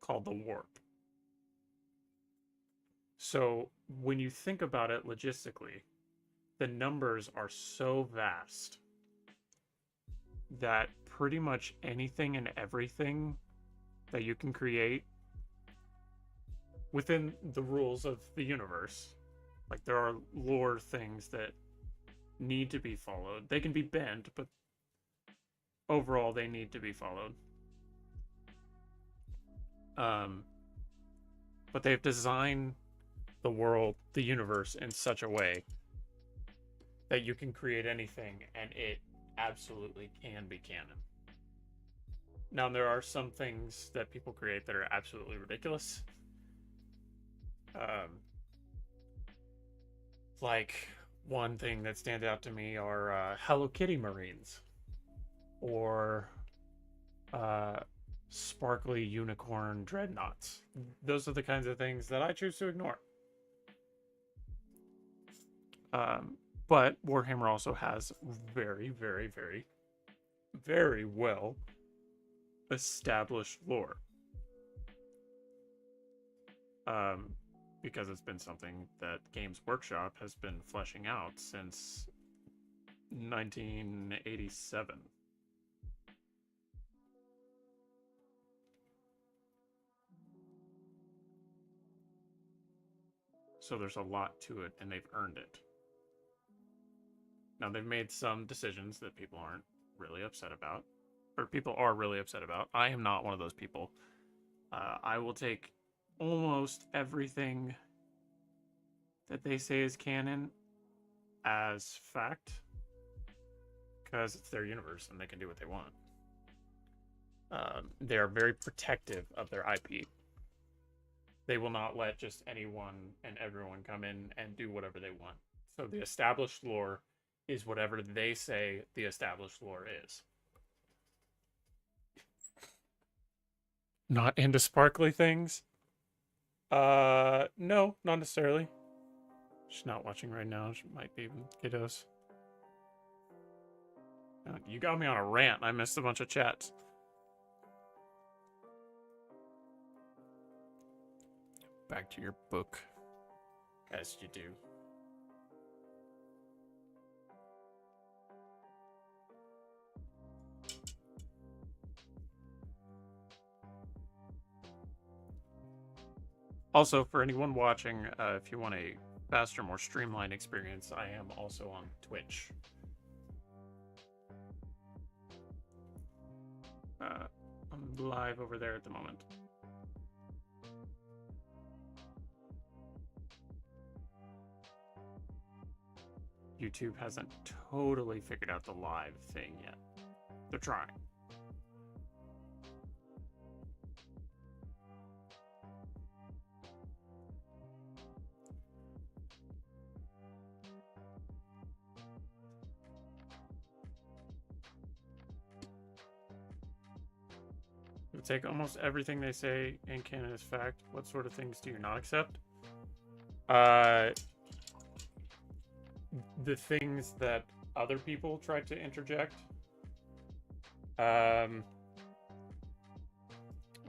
called the Warp. So when you think about it logistically, the numbers are so vast that pretty much anything and everything that you can create within the rules of the universe, like there are lore things that need to be followed. They can be bent, but overall they need to be followed. But they've designed the world, the universe, in such a way that you can create anything and it absolutely can be canon. Now, there are some things that people create that are absolutely ridiculous. Like, one thing that stands out to me are Hello Kitty Marines. Or sparkly unicorn dreadnoughts. Those are the kinds of things that I choose to ignore. But Warhammer also has very, very, very, very well established lore. Because it's been something that Games Workshop has been fleshing out since 1987. So there's a lot to it, and they've earned it. Now, they've made some decisions that people aren't really upset about, or people are really upset about. I am not one of those people. I will take almost everything that they say is canon as fact, because it's their universe and they can do what they want. They are very protective of their IP. They will not let just anyone and everyone come in and do whatever they want. So the established lore is whatever they say the established lore is. Not into sparkly things? No, not necessarily. She's not watching right now. She might be with kiddos. You got me on a rant. I missed a bunch of chats. Back to your book. As you do. Also, for anyone watching, if you want a faster, more streamlined experience, I am also on Twitch. I'm live over there at the moment. YouTube hasn't totally figured out the live thing yet. They're trying. You take almost everything they say in canon as fact. What sort of things do you not accept? The things that other people try to interject. Let's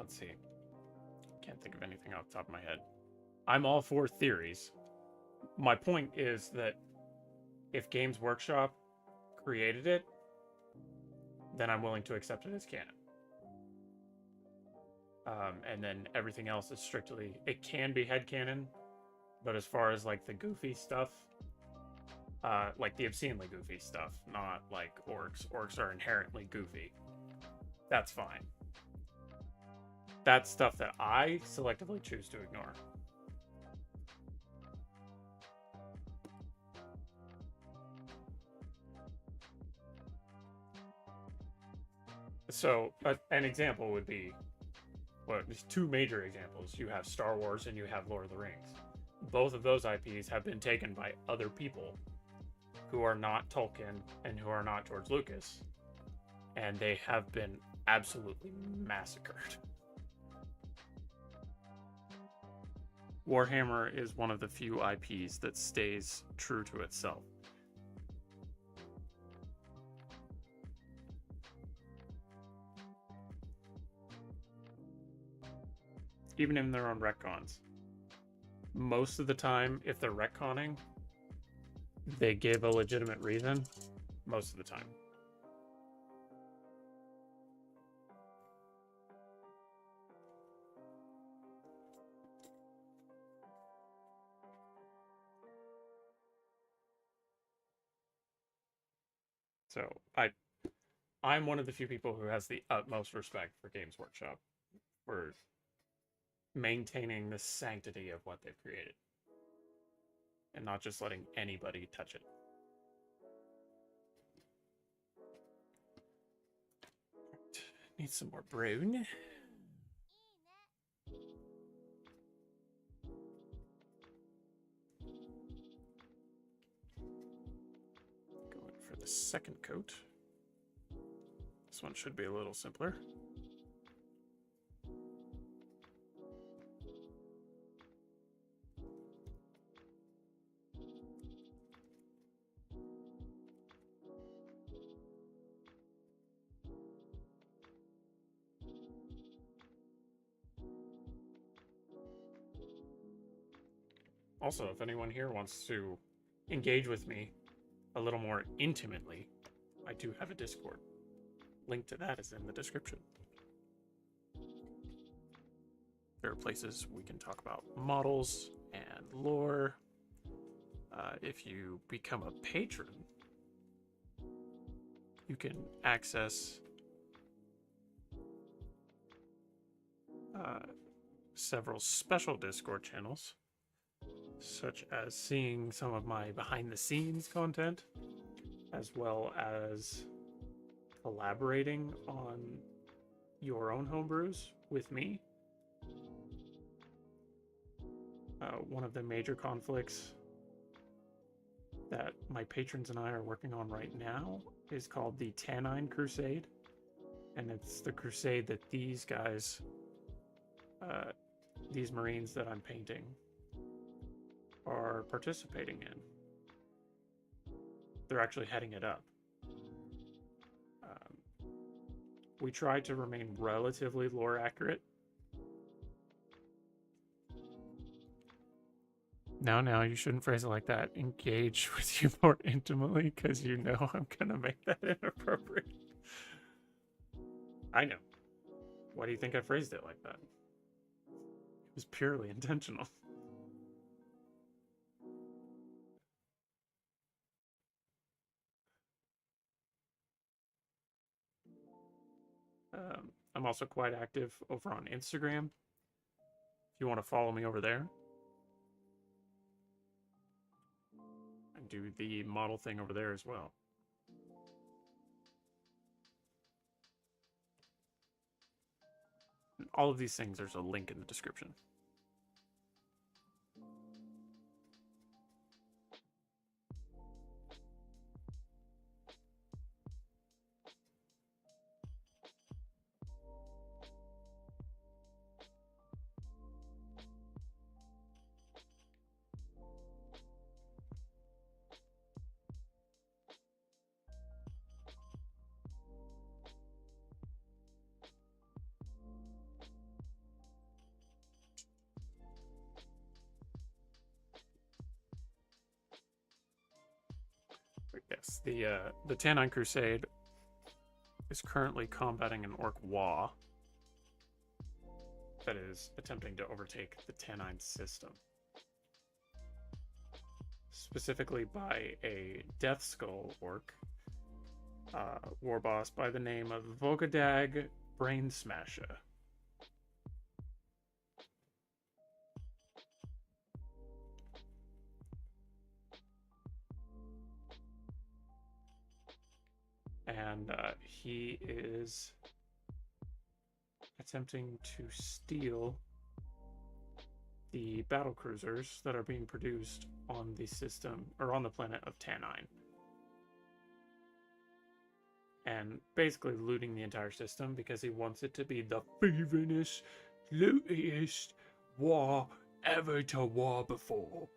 see. Can't think of anything off the top of my head. I'm all for theories. My point is that if Games Workshop created it, then I'm willing to accept it as canon. And then everything else is strictly, it can be headcanon, but as far as like the goofy stuff, like the obscenely goofy stuff, not like orcs. Orcs are inherently goofy. That's fine. That's stuff that I selectively choose to ignore. So, an example would be, well, there's two major examples. You have Star Wars and you have Lord of the Rings. Both of those IPs have been taken by other people who are not Tolkien and who are not George Lucas, and they have been absolutely massacred. Warhammer is one of the few IPs that stays true to itself. Even in their own retcons. Most of the time, if they're retconning, they give a legitimate reason. Most of the time. So I'm one of the few people who has the utmost respect for Games Workshop for maintaining the sanctity of what they've created and not just letting anybody touch it. Need some more brown. Going for the second coat. This one should be a little simpler. Also, if anyone here wants to engage with me a little more intimately, I do have a Discord. Link to that is in the description. There are places we can talk about models and lore. If you become a patron, you can access several special Discord channels, such as seeing some of my behind-the-scenes content, as well as collaborating on your own homebrews with me. One of the major conflicts that my patrons and I are working on right now is called the Tannine Crusade. And it's the crusade that these guys, these Marines that I'm painting, are participating in. They're actually heading it up. We try to remain relatively lore accurate. Now, you shouldn't phrase it like that. Engage with you more intimately, because you know I'm gonna make that inappropriate. I know. Why do you think I phrased it like that? It was purely intentional. I'm also quite active over on Instagram. If you want to follow me over there, I do the model thing over there as well. All of these things, there's a link in the description. But yes, the Tannine Crusade is currently combating an Orc Wa that is attempting to overtake the Tannine system. Specifically by a Death Skull Orc war boss by the name of Vogadag Brain Smasher. And he is attempting to steal the battle cruisers that are being produced on the system, or on the planet of Tannine. And basically looting the entire system because he wants it to be the thievingest, lootiest war ever to war before.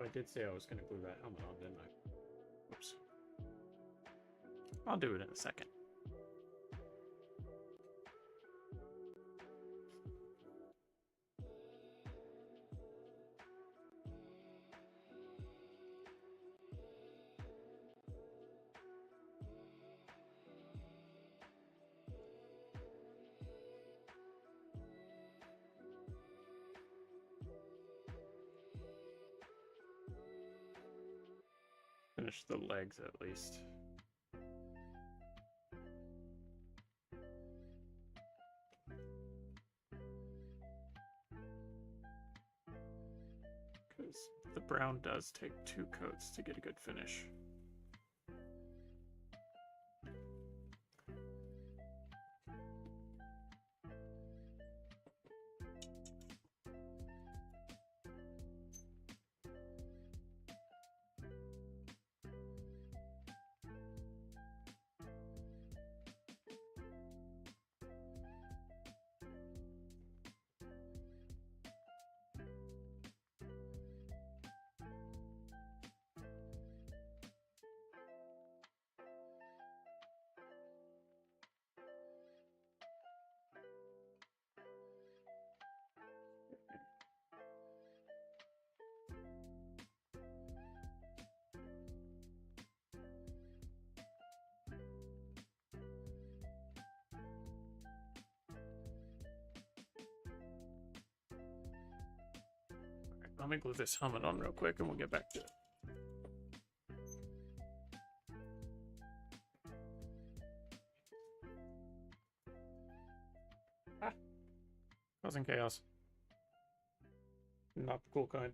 I did say I was going to glue that helmet on, didn't I? Oops. I'll do it in a second. Finish the legs at least. Because the brown does take 2 coats to get a good finish. Let me glue this helmet on real quick and we'll get back to it. Ah! Causing chaos. Not the cool kind.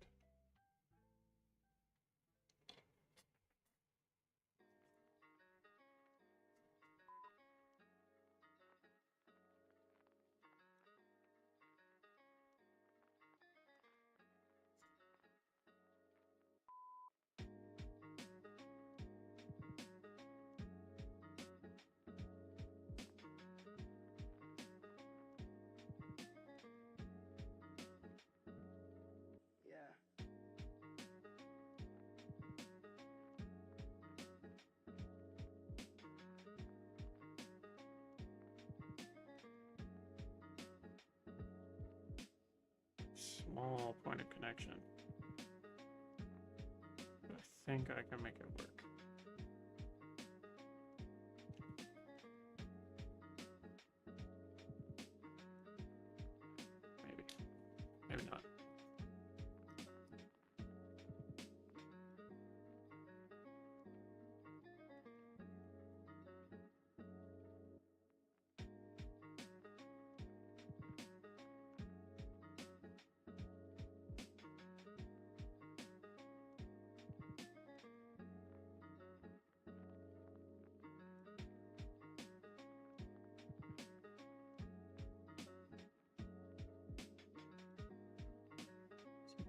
Small point of connection. I think I can make it work. Maybe. Maybe not.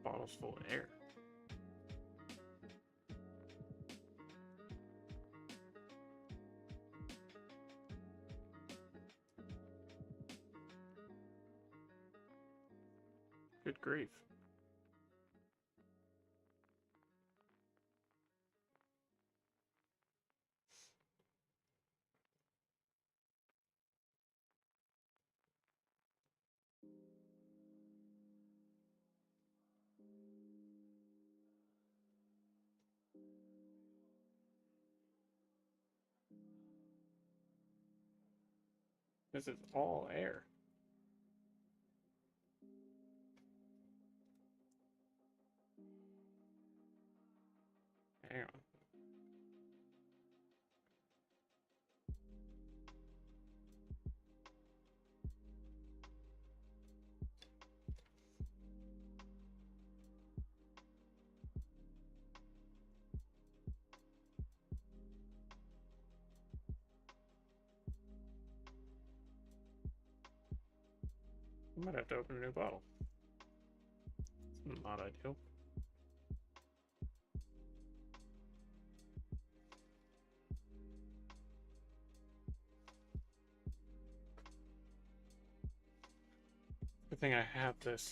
Bottles full of air. Good grief. This is all air. Hang on. I might have to open a new bottle. It's not ideal. Good thing I have this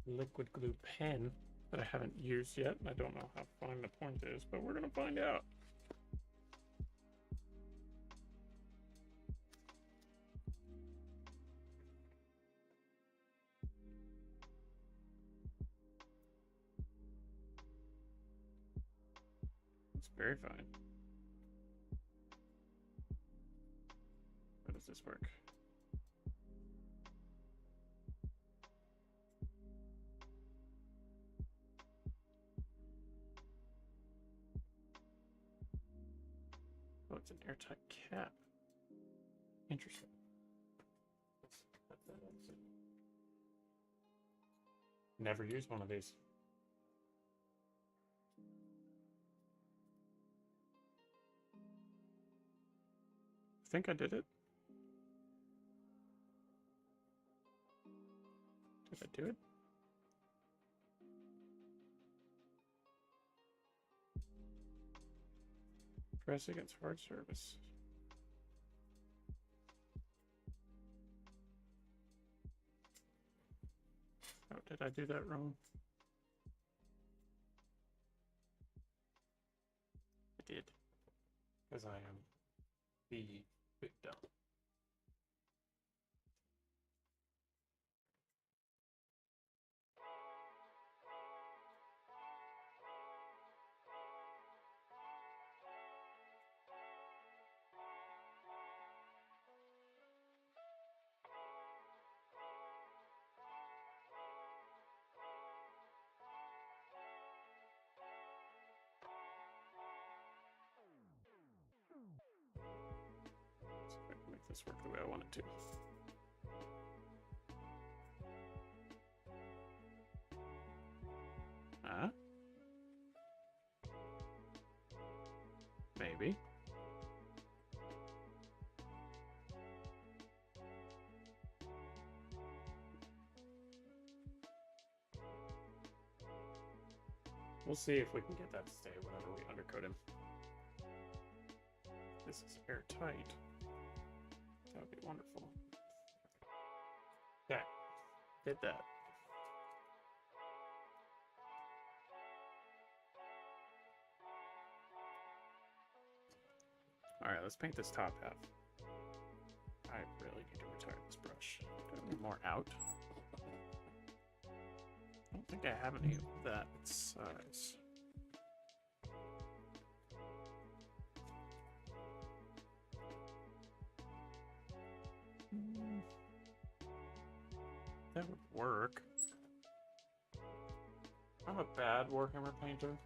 liquid glue pen that I haven't used yet. I don't know how fine the point is, but we're gonna find out. Very fine. How does this work? Oh, it's an airtight cap. Interesting. Never used one of these. I think I did it. Did I do it? Press against hard surface. Oh, did I do that wrong? I did. Because I am the victim. See if I can make this work the way I want it to. Huh? Maybe. We'll see if we can get that to stay whenever we undercoat him. This is airtight. That would be wonderful. Okay, did that. Alright, let's paint this top half. I really need to retire this brush. Do I need more out? I don't think I have any of that size. That would work. I'm a bad Warhammer painter.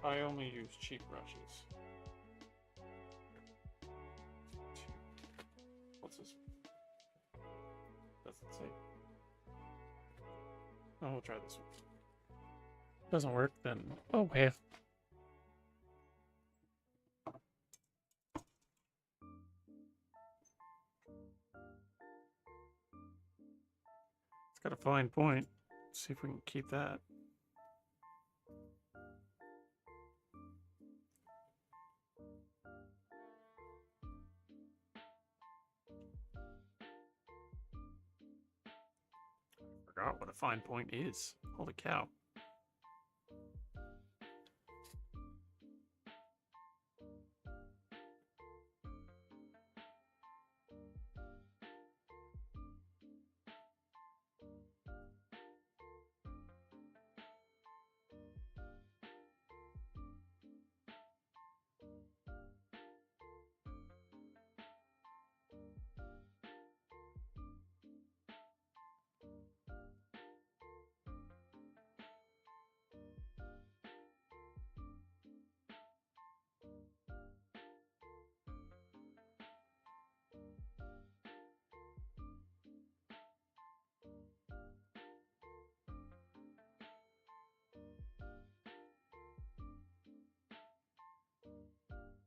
I only use cheap brushes. What's this? Doesn't say. Oh, we'll try this one. Doesn't work, then oh well. It's got a fine point. Let's see if we can keep that. Forgot what a fine point is. Holy cow.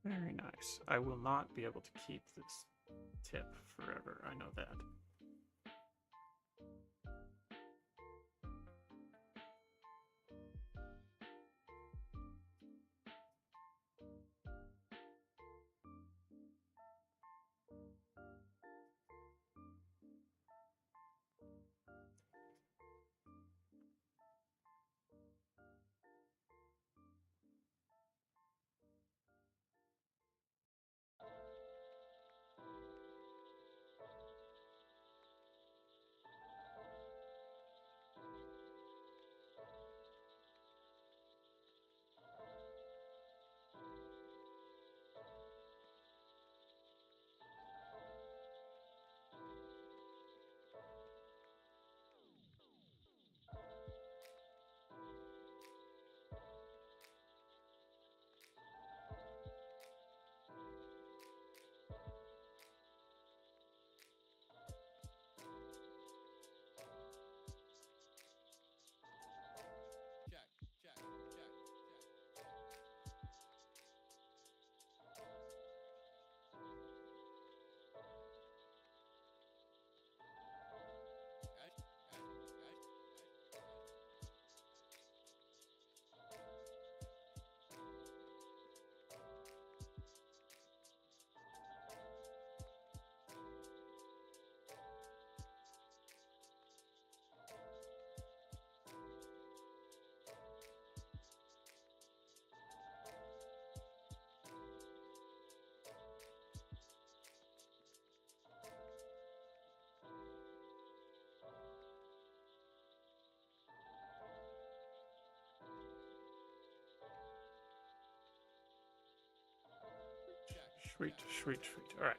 Very nice. I will not be able to keep this tip forever. I know that. Sweet, sweet, sweet. All right.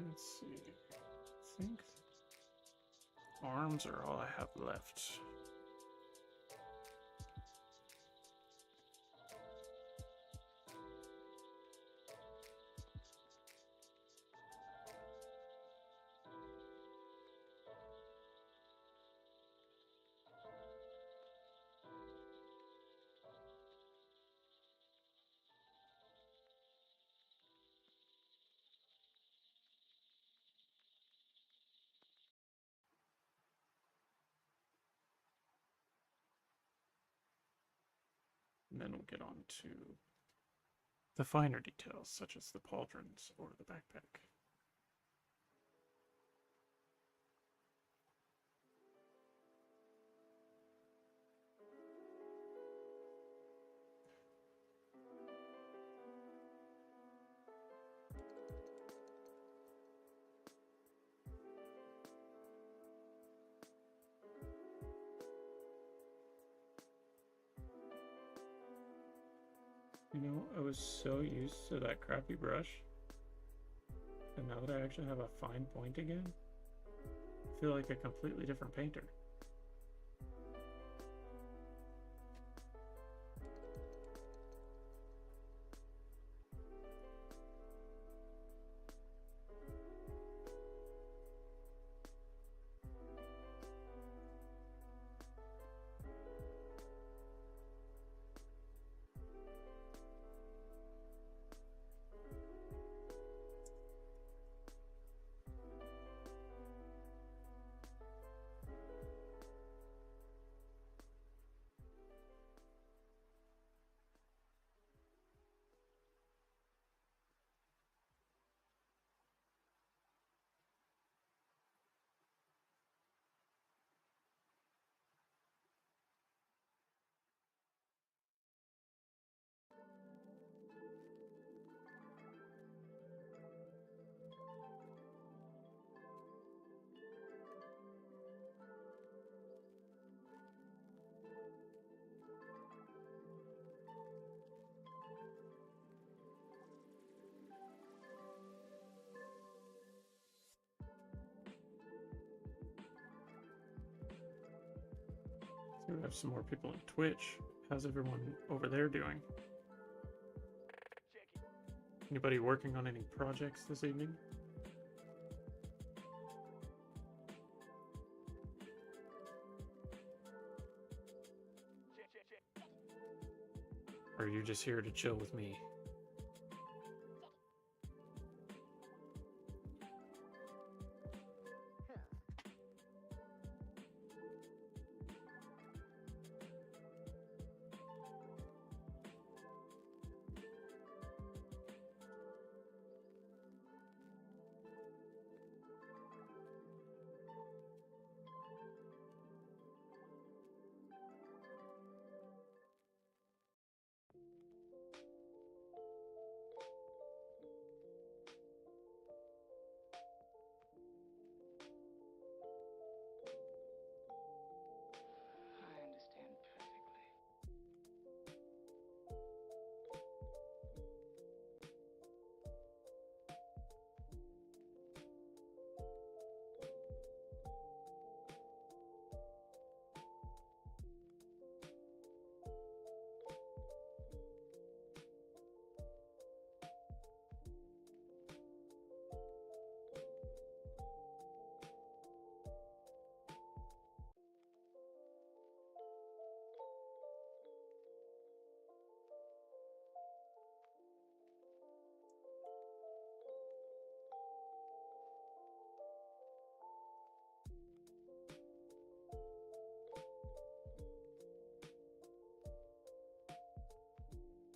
Let's see. I think arms are all I have left. And then we'll get on to the finer details, such as the pauldrons or the backpack. You know, I was so used to that crappy brush, and now that I actually have a fine point again, I feel like a completely different painter. So we have some more people on Twitch. How's everyone over there doing? Anybody working on any projects this evening? Or are you just here to chill with me?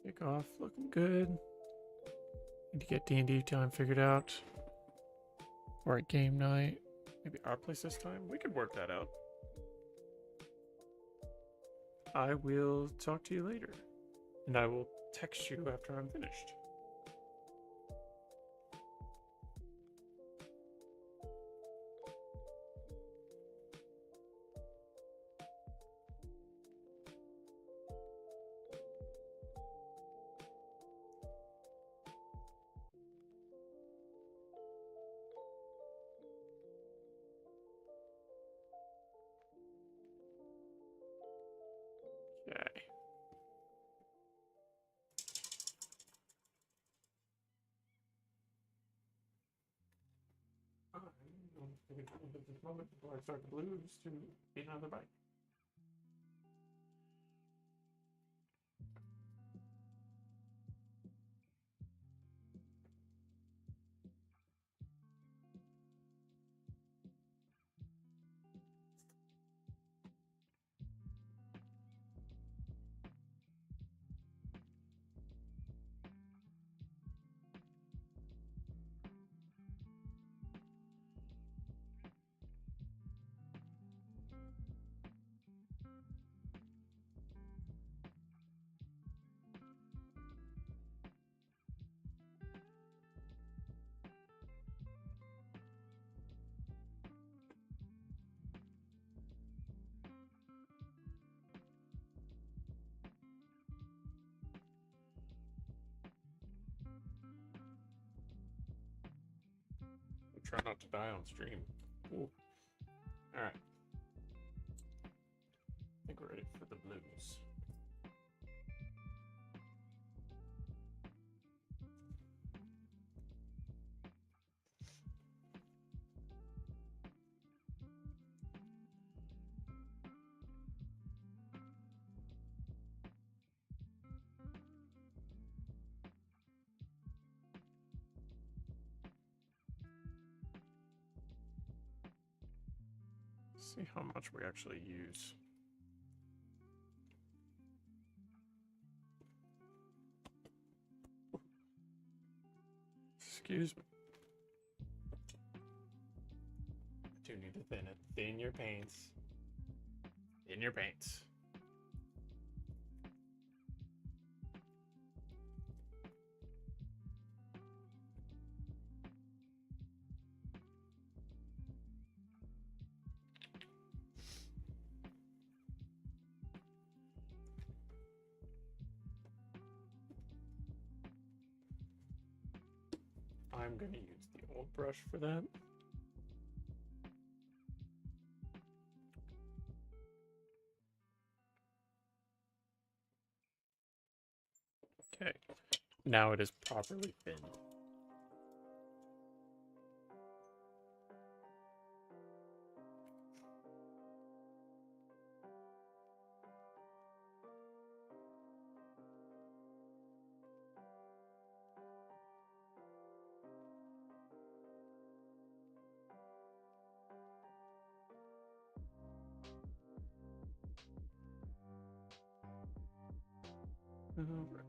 Kick off, looking good. Need to get D&D time figured out. Or a game night. Maybe our place this time? We could work that out. I will talk to you later. And I will text you after I'm finished. Yay. I'm going to take advantage of this moment before I start the blues to beat another bite. Try not to die on stream. Ooh. All right. I think we're ready for the blues. See how much we actually use. Excuse me. I do need to thin it. Thin your paints. Thin your paints. I'm going to use the old brush for that. Okay, now it is properly thin. All right.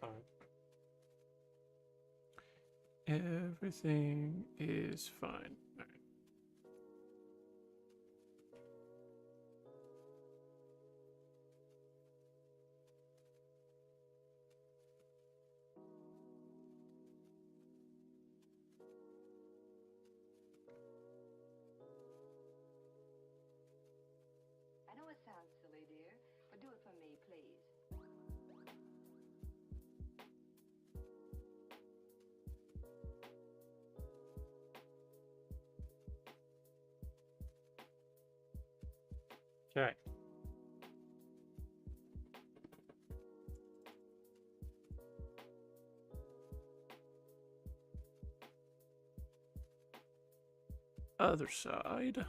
fine. Everything is fine. All right. I know it sounds silly, dear, but do it for me, please. Okay. Other side.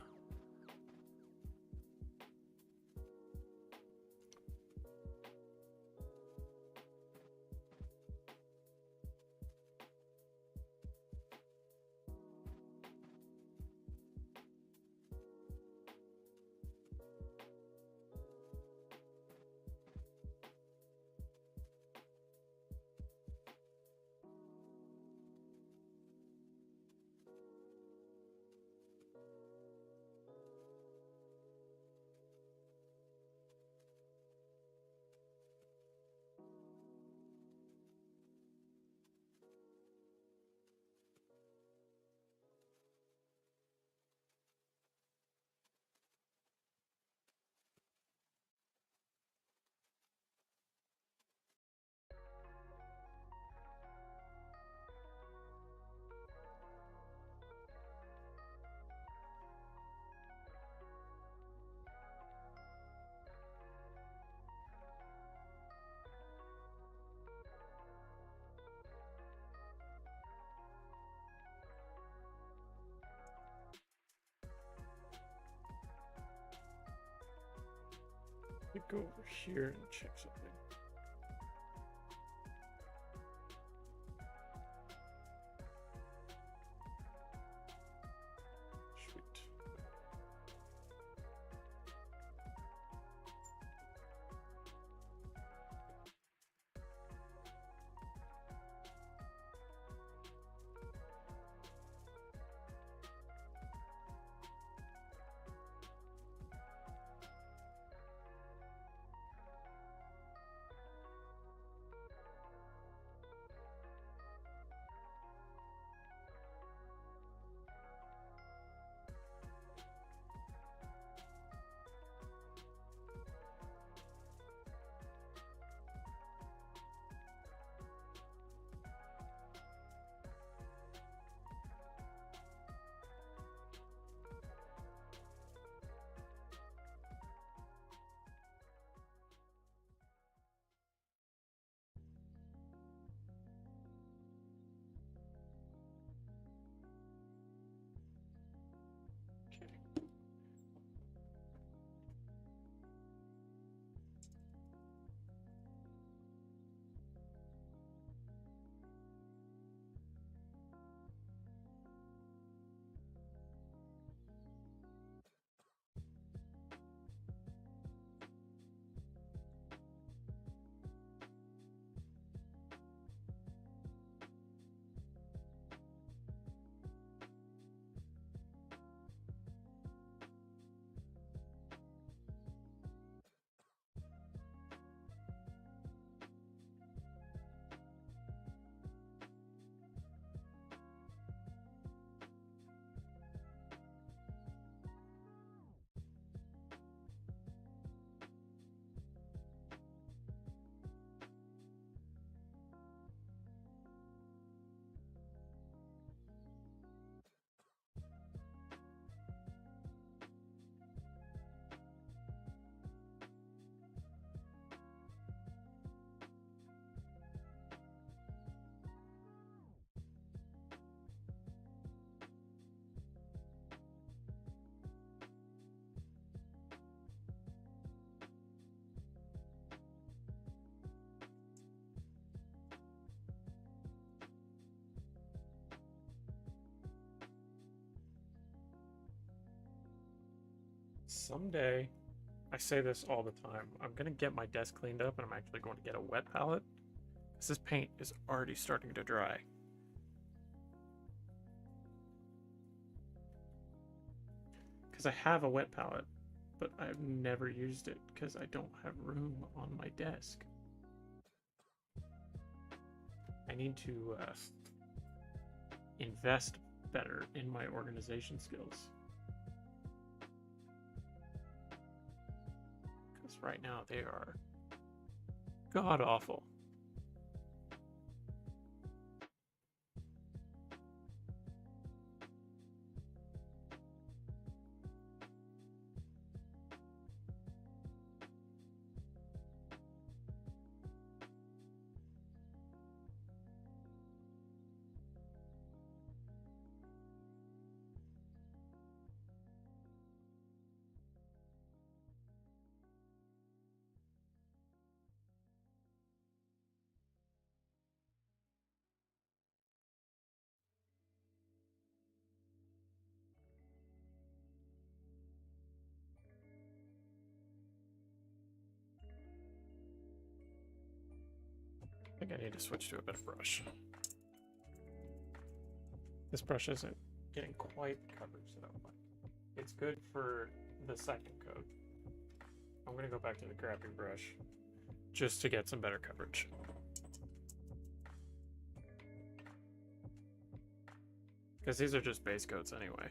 Go over here and check something. Sweet. Okay. Someday, I say this all the time, I'm gonna get my desk cleaned up and I'm actually going to get a wet palette Because this paint is already starting to dry. Because I have a wet palette, but I've never used it because I don't have room on my desk. I need to invest better in my organization skills. Because right now they are god awful. I think I need to switch to a better brush. This brush isn't getting quite the coverage that I want. It's good for the second coat. I'm going to go back to the crappy brush just to get some better coverage. Because these are just base coats anyway.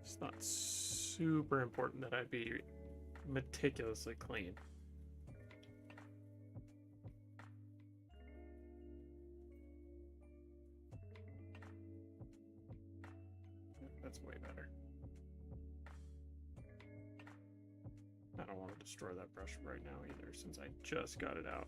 It's not super important that I be meticulously clean. That's way better. I don't want to destroy that brush right now either, since I just got it out.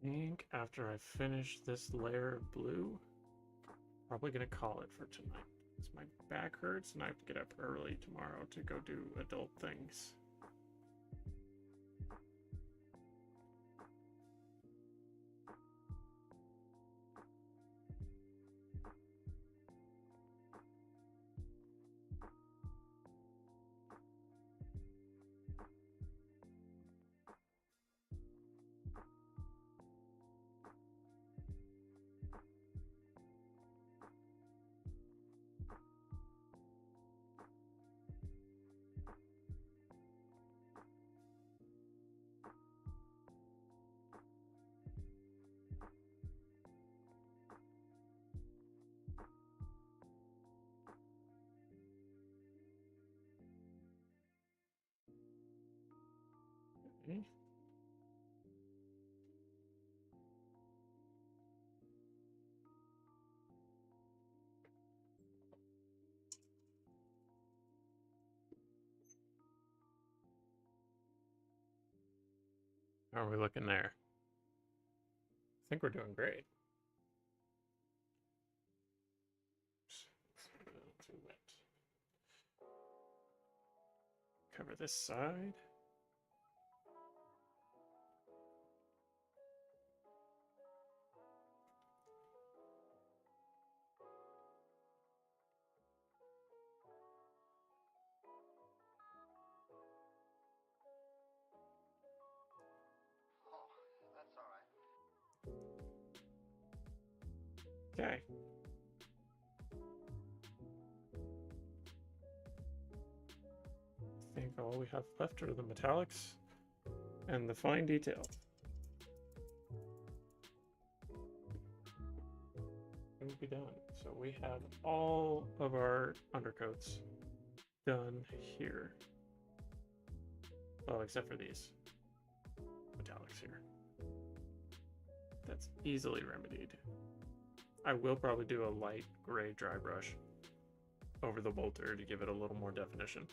I think after I finish this layer of blue, probably gonna call it for tonight. Because my back hurts and I have to get up early tomorrow to go do adult things. How are we looking there? I think we're doing great. Oops, a little too wet. Cover this side. Okay. I think all we have left are the metallics and the fine detail. And we'll be done. So we have all of our undercoats done here. Well, except for these metallics here. That's easily remedied. I will probably do a light gray dry brush over the bolter to give it a little more definition.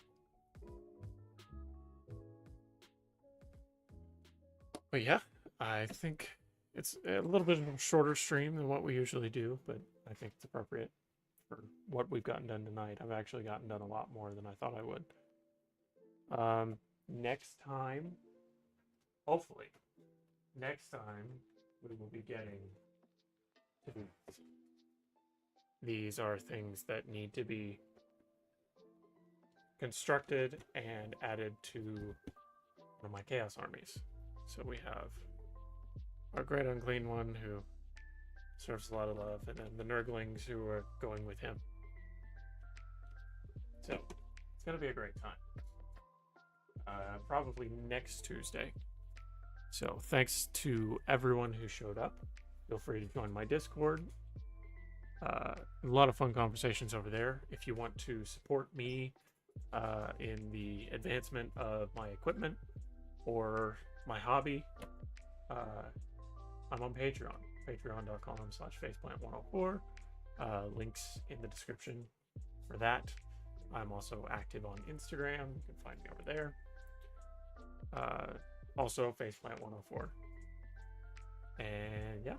But yeah, I think it's a little bit of a shorter stream than what we usually do, but I think it's appropriate for what we've gotten done tonight. I've actually gotten done a lot more than I thought I would. Next time, hopefully, next time we will be getting to these are things that need to be constructed and added to one of my chaos armies. So we have our great unclean one who serves a lot of love, and then the Nurglings who are going with him. So it's gonna be a great time. Probably next Tuesday. So thanks to everyone who showed up. Feel free to join my Discord. A lot of fun conversations over there. If you want to support me in the advancement of my equipment or my hobby, I'm on Patreon. Patreon.com/faceplant104. Links in the description for that. I'm also active on Instagram. You can find me over there. Also Faceplant104. And yeah.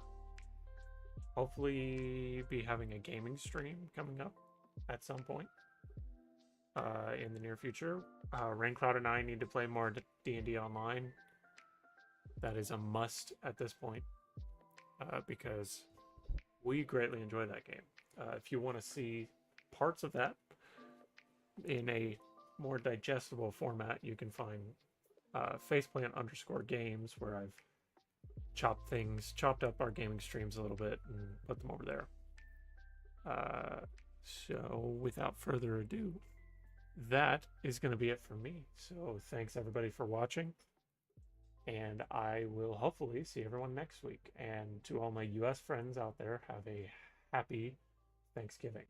Hopefully be having a gaming stream coming up at some point in the near future. Raincloud and I need to play more D&D online. That is a must at this point because we greatly enjoy that game. If you want to see parts of that in a more digestible format, you can find faceplant_games where I've chopped up our gaming streams a little bit and put them over there. So without further ado, that is going to be it for me. So thanks everybody for watching, and I will hopefully see everyone next week. And to all my US friends out there, have a happy Thanksgiving.